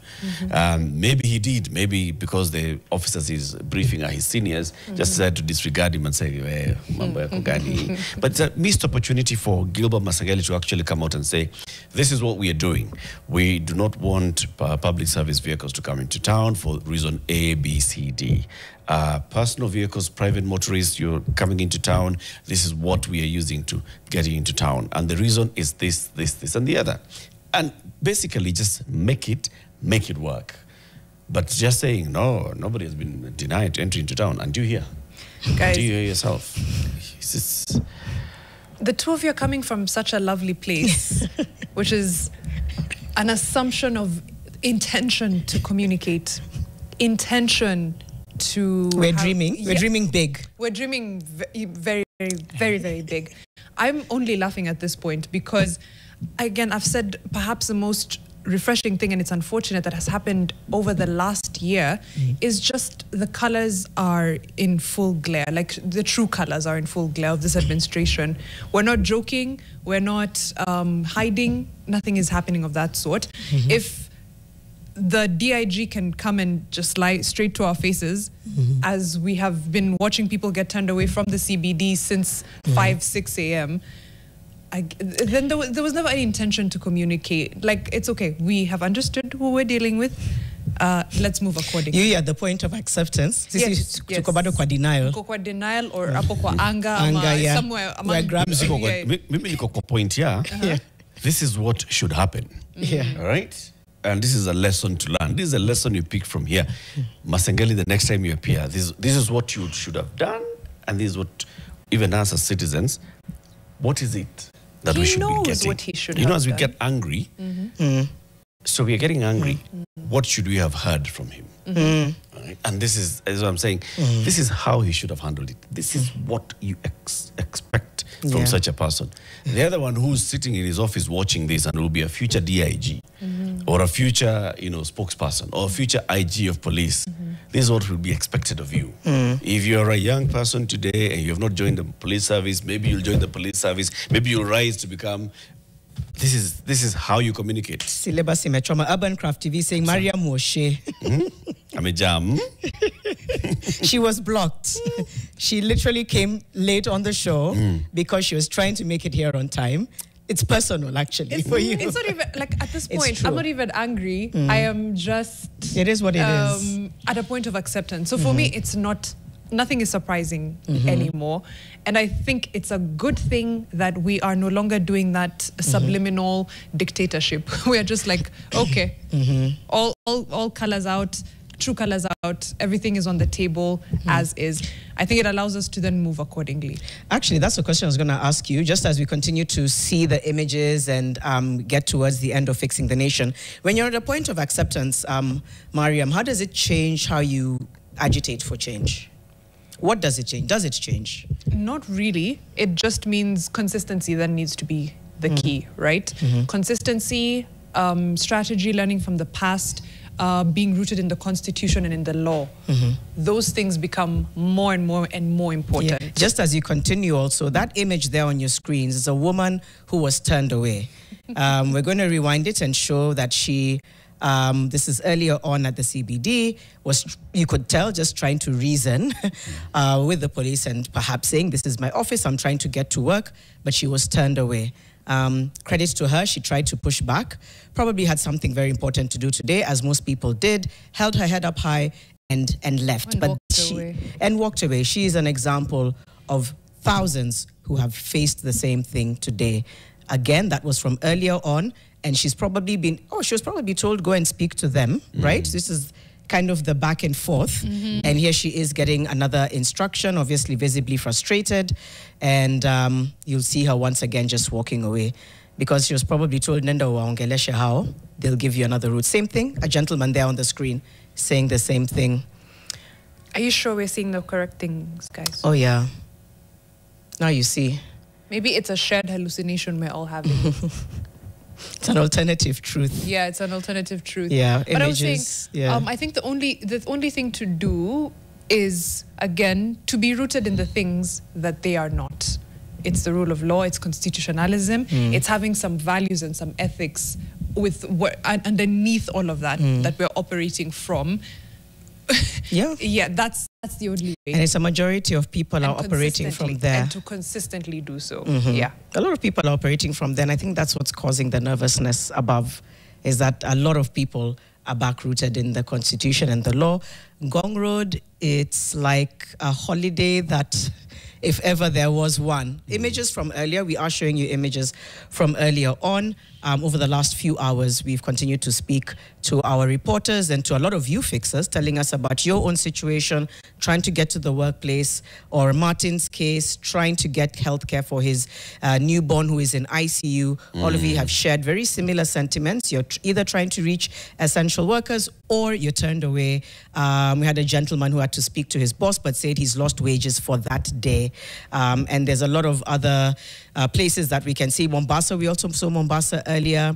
Maybe he did. Maybe because the officers he's briefing are his seniors, just decided to disregard him and say, mambo yako gani. But it's a missed opportunity for Gilbert Masengeli to actually come out and say, this is what we are doing. We do not want public service vehicles to come into town for reason A, B, C, D. Personal vehicles, private motorists, you're coming into town, this is what we are using to get you into town. And the reason is this, this, this, and the other. And basically just make it work. But just saying, no, nobody has been denied entry into town. And do you hear?
Guys,
do you hear yourself?
The two of you are coming from such a lovely place, which is an assumption of intention to communicate, intention to...
We're dreaming big.
We're dreaming very, very, very, very big. I'm only laughing at this point because, again, I've said perhaps the most refreshing thing, and it's unfortunate, that has happened over the last year is just the colors are in full glare. Like the true colors are in full glare of this administration. We're not joking. We're not hiding. Nothing is happening of that sort. If the DIG can come and just lie straight to our faces, as we have been watching people get turned away from the CBD since 5, 6 a.m., then there was never any intention to communicate. Like, it's okay. We have understood who we're dealing with. Let's move accordingly.
You are at the point of acceptance.
Yes.
Tuko bado kwa denial.
Tuko kwa denial or hapo kwa anga
yeah.
somewhere among...
Mimi niko kwa point here. This is what should happen. All right? And this is a lesson to learn. This is a lesson you pick from here. Masengeli, the next time you appear, this is what you should have done, and this is what, even us as citizens, what is it? that we should be getting.
He knows what he should have
You know, as we
done.
get angry, so we are getting angry. What should we have heard from him? Right? And this is what I'm saying. This is how he should have handled it. This is what you expect from such a person. The other one who's sitting in his office watching this and will be a future DIG or a future, spokesperson or a future IG of police. This is what will be expected of you. If you're a young person today and you have not joined the police service, maybe you'll join the police service. Maybe you'll rise to become. This is how you communicate.
Syllabus Simetroma, Urban Craft TV saying Maria Moshe.
I'm a jam.
She was blocked. She literally came late on the show because she was trying to make it here on time. It's personal, actually, for you.
It's not even, like, at this point,
true.
I'm not even angry. I am just...
It is what it is.
At a point of acceptance. So for me, it's not... Nothing is surprising anymore. And I think it's a good thing that we are no longer doing that subliminal dictatorship. We are just like, okay, all colors out, true colors out, everything is on the table as is. I think it allows us to then move accordingly.
Actually, that's the question I was going to ask you, just as we continue to see the images and get towards the end of Fixing the Nation. When you're at a point of acceptance, Mariam, how does it change how you agitate for change? What does it change? Does it change?
Not really. It just means consistency then needs to be the key, right? Consistency, strategy, learning from the past, being rooted in the Constitution and in the law. Those things become more and more important.
Yeah. Just as you continue also, that image there on your screens is a woman who was turned away. We're going to rewind it and show that she... this is earlier on at the CBD, you could tell, just trying to reason with the police and perhaps saying, this is my office, I'm trying to get to work, but she was turned away. Credits to her, she tried to push back, probably had something very important to do today, as most people did, held her head up high and left. And walked away. She is an example of thousands who have faced the same thing today. Again, that was from earlier on. And she's probably been, she was probably told, go and speak to them, right? This is kind of the back and forth. And here she is getting another instruction, obviously visibly frustrated. And you'll see her once again just walking away because she was probably told, Nenda waongeleshe hao, they'll give you another route. Same thing, a gentleman there on the screen saying the same thing.
Are you sure we're seeing the correct things, guys?
Oh, yeah. Now you see.
Maybe it's a shared hallucination we're all having.
It's an alternative truth.
Yeah, it's an alternative truth.
Yeah,
but images, I was saying, I think the only thing to do is, again, to be rooted in the things that they are not. It's the rule of law, it's constitutionalism, it's having some values and some ethics with underneath all of that that we're operating from. Yeah, that's the only way.
And it's a majority of people are operating from there.
And to consistently do so. Yeah.
A lot of people are operating from there. And I think that's what's causing the nervousness above, is that a lot of people are back-rooted in the Constitution and the law. Ngong Road, it's like a holiday that, if ever there was one. Images from earlier, we are showing you images from earlier on. Over the last few hours, we've continued to speak to our reporters and to a lot of you fixers, telling us about your own situation, trying to get to the workplace, or Martin's case, trying to get healthcare for his newborn who is in ICU. All of you have shared very similar sentiments. You're either trying to reach essential workers or you're turned away. We had a gentleman who had to speak to his boss but said he's lost wages for that day. And there's a lot of other places that we can see. Mombasa, we also saw Mombasa earlier,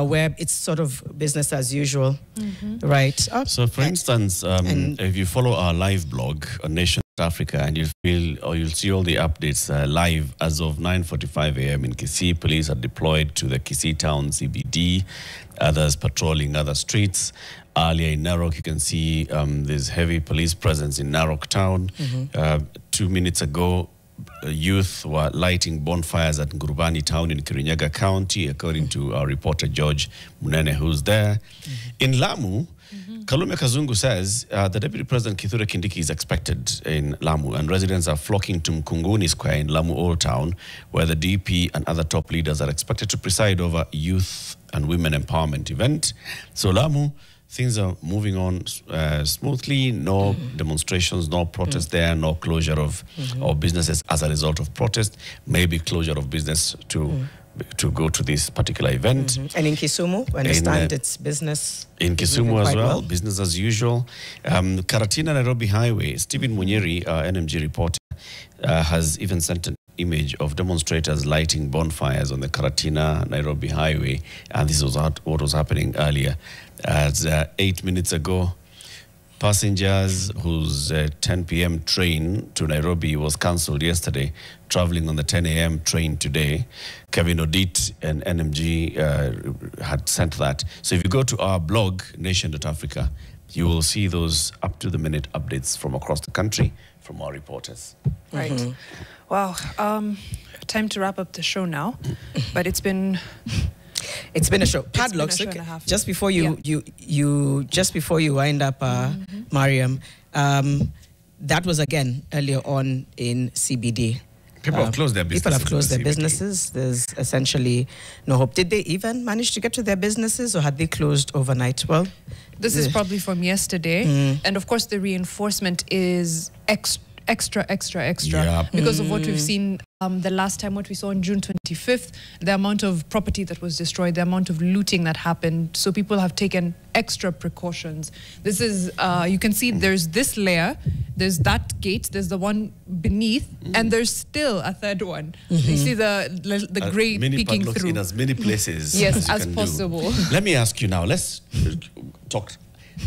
where it's sort of business as usual, right?
So, for instance, if you follow our live blog on Nation Africa, and you'll see all the updates live as of 9:45 a.m. in Kisii. Police are deployed to the Kisii town CBD. Others patrolling other streets. Earlier in Narok, you can see there's heavy police presence in Narok town. 2 minutes ago, youth were lighting bonfires at Ngurubani town in Kirinyaga County, according to our reporter George Munene, who's there. In Lamu, Kalume Kazungu says the Deputy President Kithure Kindiki is expected in Lamu, and residents are flocking to Mkunguni Square in Lamu Old Town, where the DP and other top leaders are expected to preside over youth and women empowerment event. So Lamu, things are moving on smoothly. No demonstrations, no protest there, no closure of businesses as a result of protest. Maybe closure of business to to go to this particular event.
And in Kisumu, I understand it's business.
In Kisumu as well, business as usual. Karatina Nairobi Highway, Stephen Munyeri, our NMG reporter, has even sent an image of demonstrators lighting bonfires on the Karatina Nairobi Highway. And this was what was happening earlier. As 8 minutes ago, passengers whose 10 p.m. train to Nairobi was cancelled yesterday, traveling on the 10 a.m. train today. Kevin Odit and NMG had sent that. So if you go to our blog, nation.africa, you will see those up-to-the-minute updates from across the country from our reporters.
Right. Wow. Time to wrap up the show now. But it's been
a show. Padlocks. Just before you wind up, Mariam, that was again earlier on in CBD.
People have closed their businesses.
People have closed their businesses. There's essentially no hope. Did they even manage to get to their businesses, or had they closed overnight? Well,
this is probably from yesterday. And of course, the reinforcement is extra because of what we've seen the last time, what we saw on June 25th, the amount of property that was destroyed, the amount of looting that happened. So people have taken extra precautions. This is, you can see there's this layer, there's that gate, there's the one beneath, and there's still a third one. You see the grey peeking through.
In as many places
as possible.
Let me ask you now, let's talk.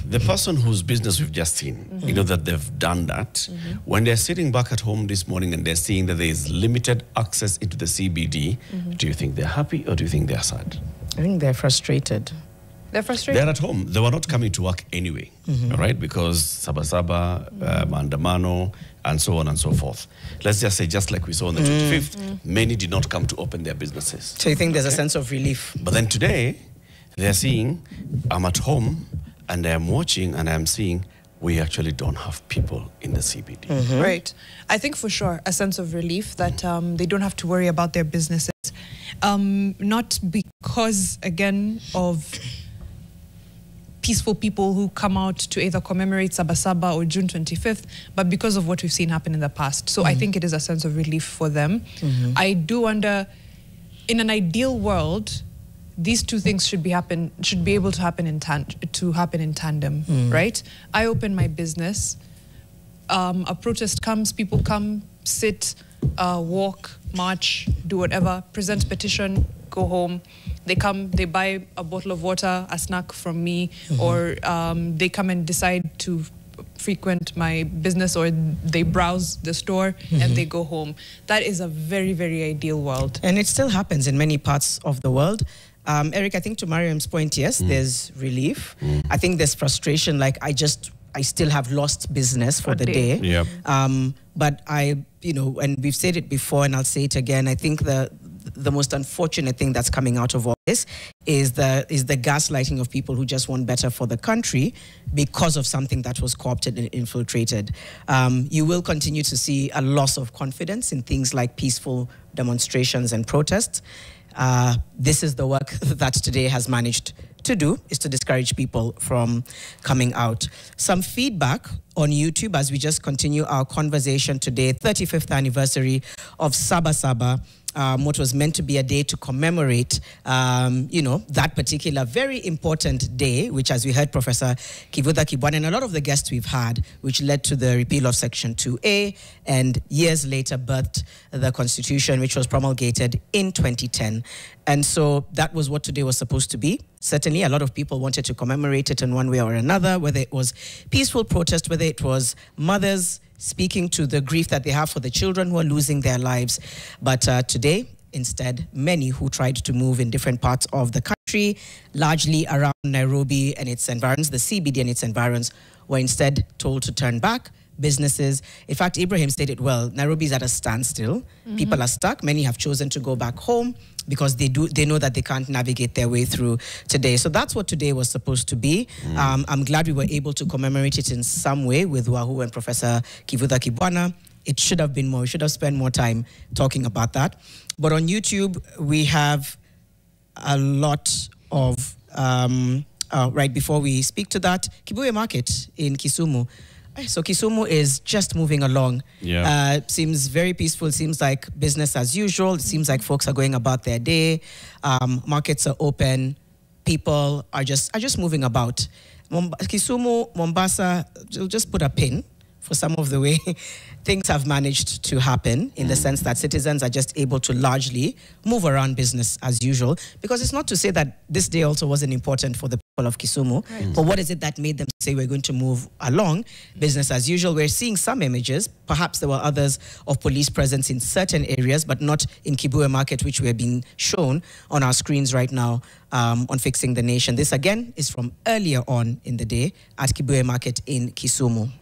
The person whose business we've just seen, you know, that they've done that, when they're sitting back at home this morning and they're seeing that there is limited access into the CBD, do you think they're happy or do you think they're sad?
I think they're frustrated.
They're frustrated?
They're at home. They were not coming to work anyway, all right, because Saba, Maandamano, and so on and so forth. Let's just say, just like we saw on the 25th, many did not come to open their businesses.
So you think there's a sense of relief?
But then today, they're seeing, I'm at home, and I'm watching and I'm seeing we actually don't have people in the CBD.
Right. I think for sure a sense of relief that they don't have to worry about their businesses. Not because, again, of peaceful people who come out to either commemorate Saba or June 25th, but because of what we've seen happen in the past. So I think it is a sense of relief for them. I do wonder, in an ideal world, these two things should be able to happen in tandem, right? I open my business, a protest comes, people come, sit, walk, march, do whatever, present petition, go home. They come, they buy a bottle of water, a snack from me, or they come and decide to frequent my business, or they browse the store and they go home. That is a very, very ideal world.
And it still happens in many parts of the world. Eric, I think to Mariam's point, yes, there's relief. I think there's frustration, like I still have lost business for the day.
Yep.
But and we've said it before and I'll say it again, I think the most unfortunate thing that's coming out of all this is the gaslighting of people who just want better for the country because of something that was co-opted and infiltrated. You will continue to see a loss of confidence in things like peaceful demonstrations and protests. This is the work that today has managed to do, is to discourage people from coming out. Some feedback on YouTube as we just continue our conversation today, 35th anniversary of Saba, what was meant to be a day to commemorate, that particular very important day, which, as we heard Professor Kivutha, Kibwana, and a lot of the guests we've had, which led to the repeal of Section 2A, and years later birthed the Constitution, which was promulgated in 2010. And so that was what today was supposed to be. Certainly, a lot of people wanted to commemorate it in one way or another, whether it was peaceful protest, whether it was mothers speaking to the grief that they have for the children who are losing their lives. But today, instead, many who tried to move in different parts of the country, largely around Nairobi and its environs, the CBD and its environs, were instead told to turn back. Businesses, in fact, Ibrahim said it well, Nairobi is at a standstill. People are stuck. Many have chosen to go back home because they know that they can't navigate their way through today. So that's what today was supposed to be. I'm glad we were able to commemorate it in some way with Wahoo and Professor Kivutha Kibwana. It should have been more. We should have spent more time talking about that. But on YouTube, we have a lot of, right before we speak to that, Kibuye Market in Kisumu. So Kisumu is just moving along.
Yeah.
Seems very peaceful. Seems like business as usual. It seems like folks are going about their day. Markets are open. People are just moving about. Kisumu, Mombasa, we'll just put a pin for some of the way things have managed to happen, in the sense that citizens are just able to largely move around business as usual. Because it's not to say that this day also wasn't important for the people of Kisumu, but what is it that made them say we're going to move along business as usual? We're seeing some images, perhaps there were others, of police presence in certain areas, but not in Kibwana Market, which we are being shown on our screens right now on Fixing the Nation. This again is from earlier on in the day at Kibwana Market in Kisumu.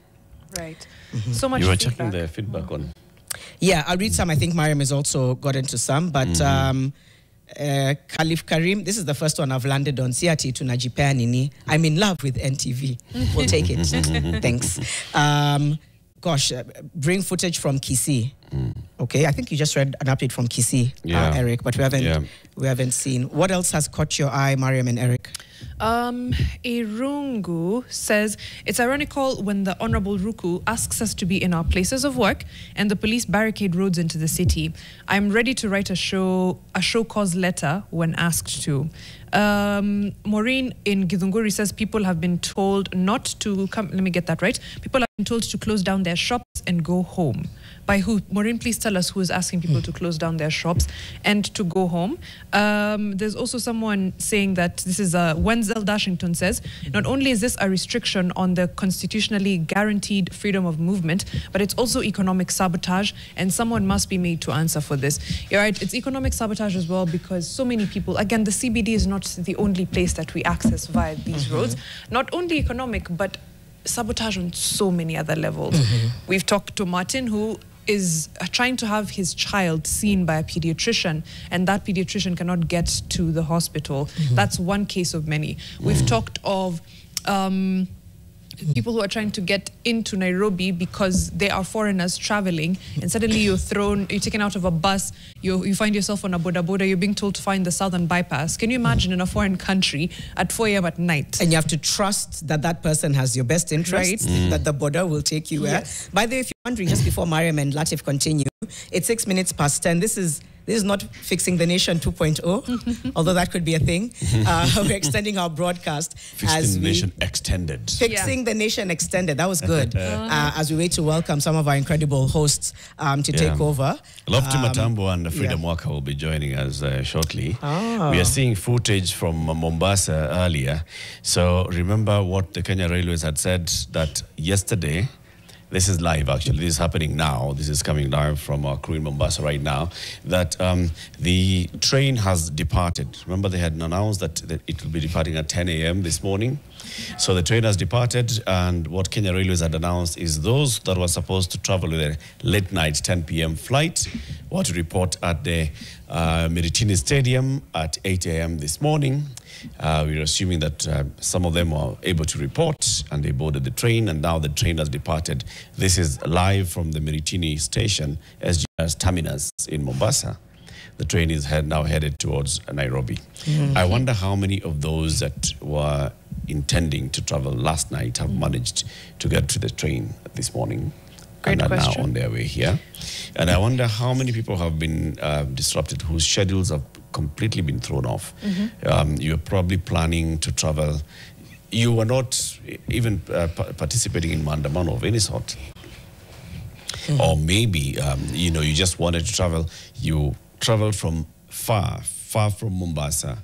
Right. So much
You were
feedback.
checking the feedback on.
Yeah, I'll read some. I think Mariam has also got into some, but Khalif Karim, this is the first one I've landed on. Siati tunajipea nini. I'm in love with NTV. We'll take it. Thanks. Bring footage from Kisii. Okay, I think you just read an update from Kisii, Eric, but we haven't seen. What else has caught your eye, Mariam and Eric?
Irungu says, it's ironical when the Honorable Ruku asks us to be in our places of work and the police barricade roads into the city. I'm ready to write a show cause letter when asked to. Maureen in Githunguri says people have been told not to come. Let me get that right. People have been told to close down their shops and go home. By who? Maureen, please tell us who is asking people to close down their shops and to go home. There's also someone saying that this is Wenzel Dashington says, not only is this a restriction on the constitutionally guaranteed freedom of movement, but it's also economic sabotage, and someone must be made to answer for this. You're right, it's economic sabotage as well, because so many people, again, the CBD is not the only place that we access via these roads. Not only economic, but sabotage on so many other levels. We've talked to Martin, who is trying to have his child seen by a pediatrician, and that pediatrician cannot get to the hospital. That's one case of many. We've talked of people who are trying to get into Nairobi because they are foreigners traveling, and suddenly you're taken out of a bus, you find yourself on a boda boda, you're being told to find the southern bypass. Can you imagine in a foreign country at 4 a.m. at night?
And you have to trust that that person has your best interests, that the border will take you where. By the way, if you're wondering, just before Mariam and Latif continue, it's 6 minutes past 10. This is not Fixing the Nation 2.0, although that could be a thing. We're extending our broadcast.
Fixing the Nation Extended.
Fixing the Nation Extended. That was good. As we wait to welcome some of our incredible hosts to take over.
Lofty Matambo and Freedom Walker will be joining us shortly. We are seeing footage from Mombasa earlier. So remember what the Kenya Railways had said, that yesterday, this is live actually, this is happening now, this is coming live from our crew in Mombasa right now, that the train has departed. Remember they had announced that it will be departing at 10 a.m. this morning. So the train has departed, and what Kenya Railways had announced is those that were supposed to travel with a late night 10 p.m. flight were to report at the Miritini Stadium at 8 a.m. this morning. We're assuming that some of them were able to report and they boarded the train, and now the train has departed. This is live from the Miritini station, SGR's terminus in Mombasa. The train is now headed towards Nairobi. I wonder how many of those that were intending to travel last night have managed to get to the train this morning.
Great
and are
question.
now on their way here. And I wonder how many people have been disrupted, whose schedules have completely been thrown off. You're probably planning to travel. You were not even participating in Mandamano of any sort. Or maybe, you just wanted to travel. You traveled from far from Mombasa,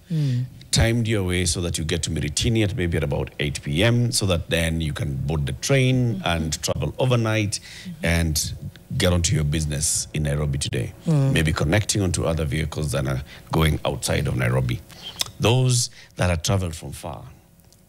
timed your way so that you get to Miritini at maybe at about 8 p.m. so that then you can board the train and travel overnight and get onto your business in Nairobi today. Maybe connecting onto other vehicles that are going outside of Nairobi. Those that have traveled from far,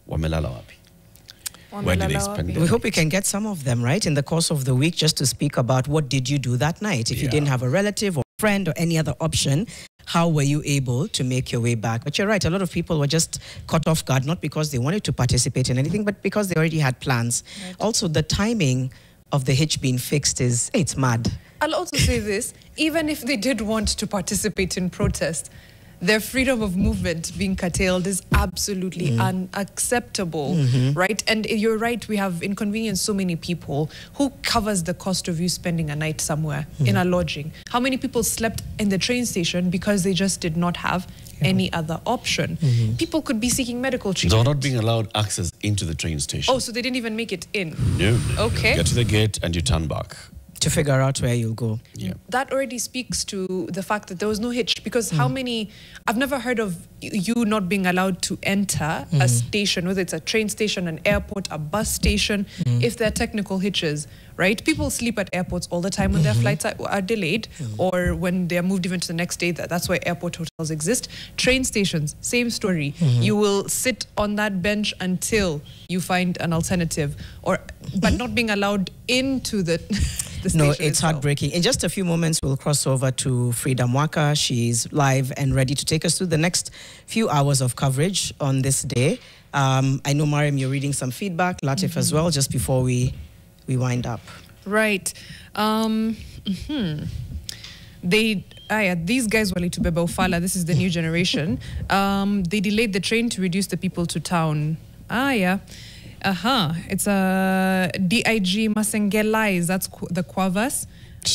wamelala wapi? Where did they spend it?
We hope we can get some of them, right, in the course of the week, just to speak about what did you do that night. If you didn't have a relative or friend or any other option, how were you able to make your way back? But you're right, a lot of people were just caught off guard, not because they wanted to participate in anything, but because they already had plans. Right. Also, the timing of the hitch being fixed it's mad.
I'll also say this, even if they did want to participate in protest, their freedom of movement being curtailed is absolutely unacceptable, right? And you're right, we have inconvenienced so many people. Who covers the cost of you spending a night somewhere in a lodging? How many people slept in the train station because they just did not have any other option? People could be seeking medical treatment.
They're not being allowed access into the train station.
Oh, so they didn't even make it in?
No.
Okay.
Get to the gate and you turn back.
To figure out where you'll go.
Yeah.
That already speaks to the fact that there was no hitch, because how many, I've never heard of you not being allowed to enter a station, whether it's a train station, an airport, a bus station, if there are technical hitches, right? People sleep at airports all the time when their flights are delayed, or when they are moved even to the next day. That's why airport hotels exist. Train stations, same story. You will sit on that bench until you find an alternative, but not being allowed into the station.
No, it's
itself.
heartbreaking. In just a few moments, we'll cross over to Frida Mwaka. She's live and ready to take us through the next few hours of coverage on this day. I know, Mariam, you're reading some feedback, Latif as well, just before we wind up.
Right. These guys were to Beba Ufala. This is the new generation. They delayed the train to reduce the people to town. It's a DIG Masengelais. That's the Quavas.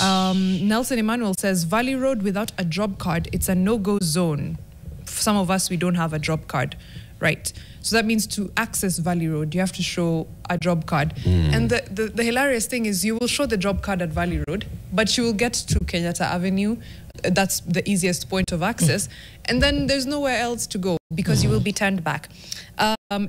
Nelson Emmanuel says, Valley Road without a job card, it's a no-go zone. For some of us, we don't have a job card. Right. So that means to access Valley Road, you have to show a job card. And the hilarious thing is you will show the job card at Valley Road, but you will get to Kenyatta Avenue. That's the easiest point of access. And then there's nowhere else to go because you will be turned back.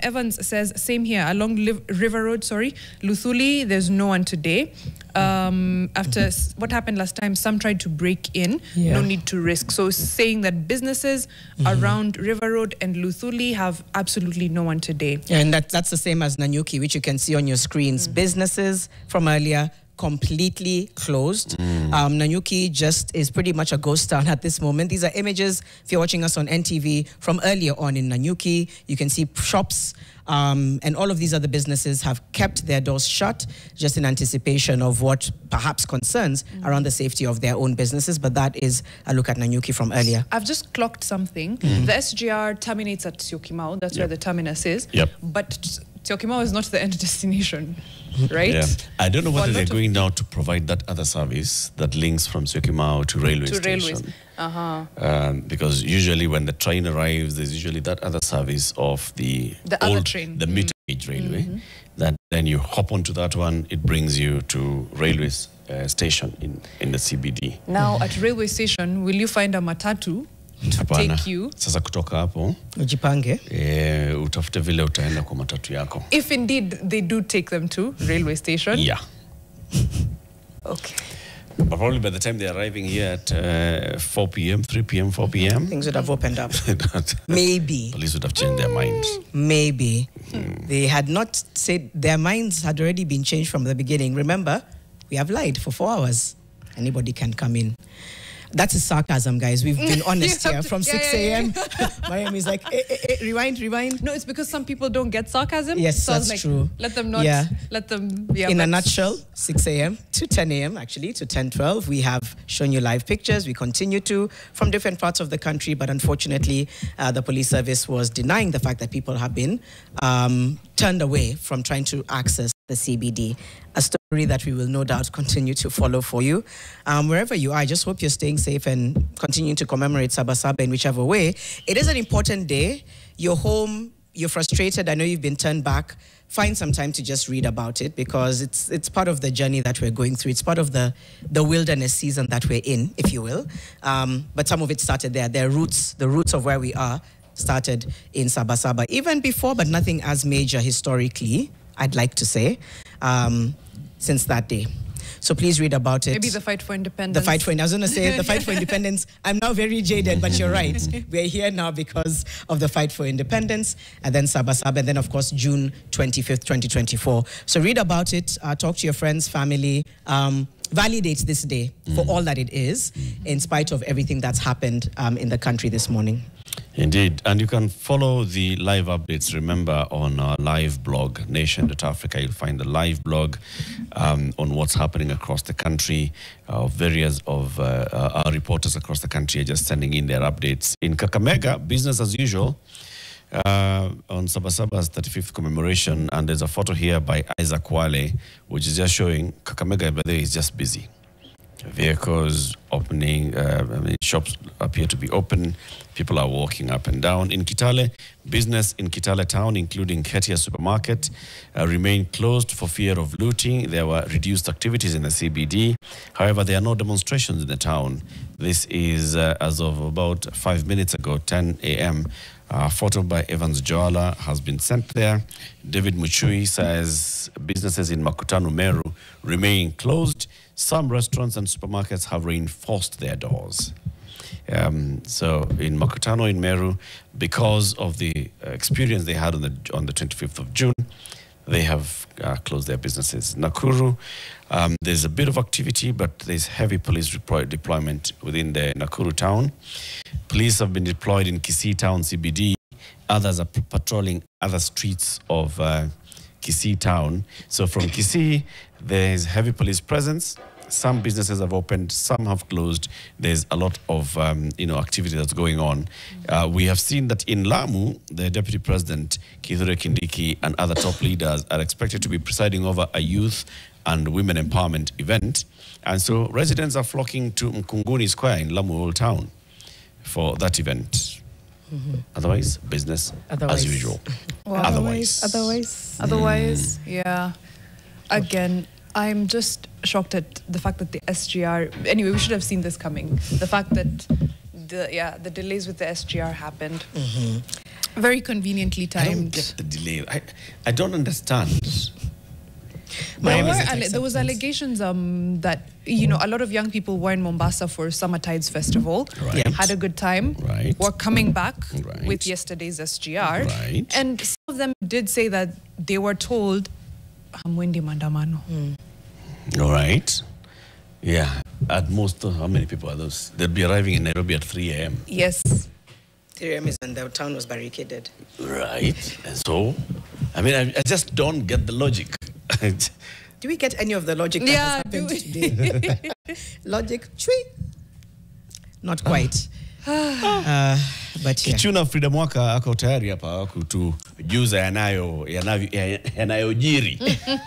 Evans says, same here, along River Road, Luthuli, there's no one today. After what happened last time, some tried to break in, no need to risk. So saying that businesses around River Road and Luthuli have absolutely no one today.
And that's the same as Nanyuki, which you can see on your screens. Businesses from earlier completely closed. Nanyuki just is pretty much a ghost town at this moment. These are images, if you're watching us on NTV, from earlier on in Nanyuki. You can see shops and all of these other businesses have kept their doors shut just in anticipation of what perhaps concerns around the safety of their own businesses. But that is a look at Nanyuki from earlier.
I've just clocked something. The SGR terminates at Syokimau. That's where the terminus is. But Syokimau is not the end destination, right?
Yeah. I don't know whether they're going now to provide that other service that links from Syokimau to railway station. Because usually when the train arrives, there's usually that other service of the
other train,
the meter gauge railway. That then you hop onto that one, it brings you to railway station in the CBD.
Now at railway station, will you find a matatu to take you?
Sasa kutoka hapo
ujipange,
utafute vile utaenda kwa matatu yako.
If indeed they do take them to railway station.
Yeah.
Okay.
But probably by the time they're arriving here at 4 p.m., 3 p.m., 4 p.m.
things would have opened up. Maybe.
Police would have changed their minds.
Maybe. They had not said, their minds had already been changed from the beginning. Remember, we have lied for 4 hours. Anybody can come in. That's a sarcasm, guys. We've been honest here. From 6 a.m. Mariam is like, rewind.
No, it's because some people don't get sarcasm.
Yes,
so
that's true.
Let them not. Let them.
In a nutshell, 6 a.m. to 10 a.m. actually to 10:12. We have shown you live pictures. We continue to from different parts of the country, but unfortunately, the police service was denying the fact that people have been turned away from trying to access the CBD. A story that we will no doubt continue to follow for you. Wherever you are, I just hope you're staying safe and continuing to commemorate Saba in whichever way. It is an important day. You're home, you're frustrated. I know you've been turned back. Find some time to just read about it because it's part of the journey that we're going through. It's part of the wilderness season that we're in, if you will. But some of it started there. The roots of where we are started in Saba. Even before, but nothing as major historically, I'd like to say, since that day. So please read about it.
Maybe the fight for independence.
I was going to say the fight for independence. I'm now very jaded, but you're right. We're here now because of the fight for independence, and then Saba, and then, of course, June 25th, 2024. So read about it, talk to your friends, family, validate this day for all that it is, in spite of everything that's happened in the country this morning.
Indeed. And you can follow the live updates, remember, on our live blog, nation.africa. You'll find the live blog on what's happening across the country. Various of our reporters across the country are just sending in their updates. In Kakamega, business as usual. On Saba's 35th commemoration, and there's a photo here by Isaac Wale, which is just showing Kakamega, but there is just busy. Vehicles opening, shops appear to be open. People are walking up and down. In Kitale, business in Kitale town, including Ketia supermarket, remained closed for fear of looting. There were reduced activities in the CBD. However, there are no demonstrations in the town. This is as of about 5 minutes ago, 10 a.m. A photo by Evans Joala has been sent there. David Muchui says businesses in Makutano Meru remain closed. Some restaurants and supermarkets have reinforced their doors. So in Makutano in Meru, because of the experience they had on the 25th of June, they have closed their businesses. Nakuru, there's a bit of activity, but there's heavy police deployment within the Nakuru town. Police have been deployed in Kisii town CBD. Others are patrolling other streets of Kisii town. So from Kisii, there's heavy police presence. Some businesses have opened, some have closed. There's a lot of activity that's going on. We have seen that in Lamu, the Deputy President, Kithure Kindiki, and other top leaders are expected to be presiding over a youth and women empowerment event. And so residents are flocking to Mkunguni Square in Lamu Old Town for that event. Otherwise, business as usual.
Well, otherwise, yeah. Again, I'm just shocked at the fact that the SGR, anyway, we should have seen this coming. The fact that the delays with the SGR happened. Very conveniently timed.
I don't get the delay. I don't understand.
There was allegations that a lot of young people were in Mombasa for Summer Tides Festival, had a good time, were coming back with yesterday's SGR, and some of them did say that they were told hamwendi mandamano.
All right. Yeah. At most, how many people are those? They'll be arriving in Nairobi at 3 a.m.
Yes.
3 a.m. is when the town was barricaded.
Right. And so, I just don't get the logic.
Do we get any of the logic that has happened today? Logic, chui. Not quite. But
Kichuna Frida Mwaka ako tayari hapa kutujuza yanayojiri.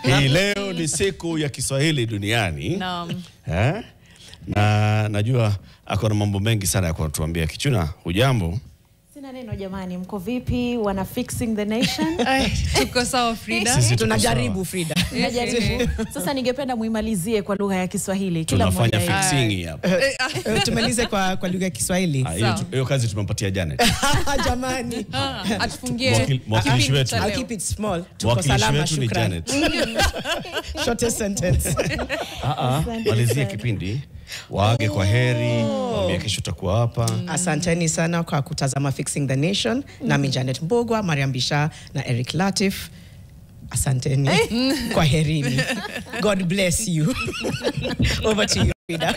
Hii leo ni siku ya Kiswahili duniani.
Naam.
Na najua ako na mambo mengi sana ya kutuambia. Kichuna, hujambo?
Sina neno jamani, mko vipi? Wana fixing the nation?
Tuko sawa Frida.
Sisi tunajaribu Frida.
Tunajaribu. Sasa ningependa muimalizie kwa lugha ya Kiswahili. Kila mmoja
tunafanya fixing hapa.
Tumalize kwa lugha ya Kiswahili.
Hiyo kazi tumempatia Janet.
Jamani.
Atufungie.
Mwakilishi wetu.
I'll keep it small. Tuko salama, shukran. Shortest sentence.
Malizia kipindi. Waage kwa heri, mwambie kesho tutakuwa hapa.
Asanteni sana kwa kutazama Fixing the Nation. Nami Janet Mbogwa, Mariam Bisha na Eric Latif. Asanteni. Kwa herini. God bless you. Over to you, Frida.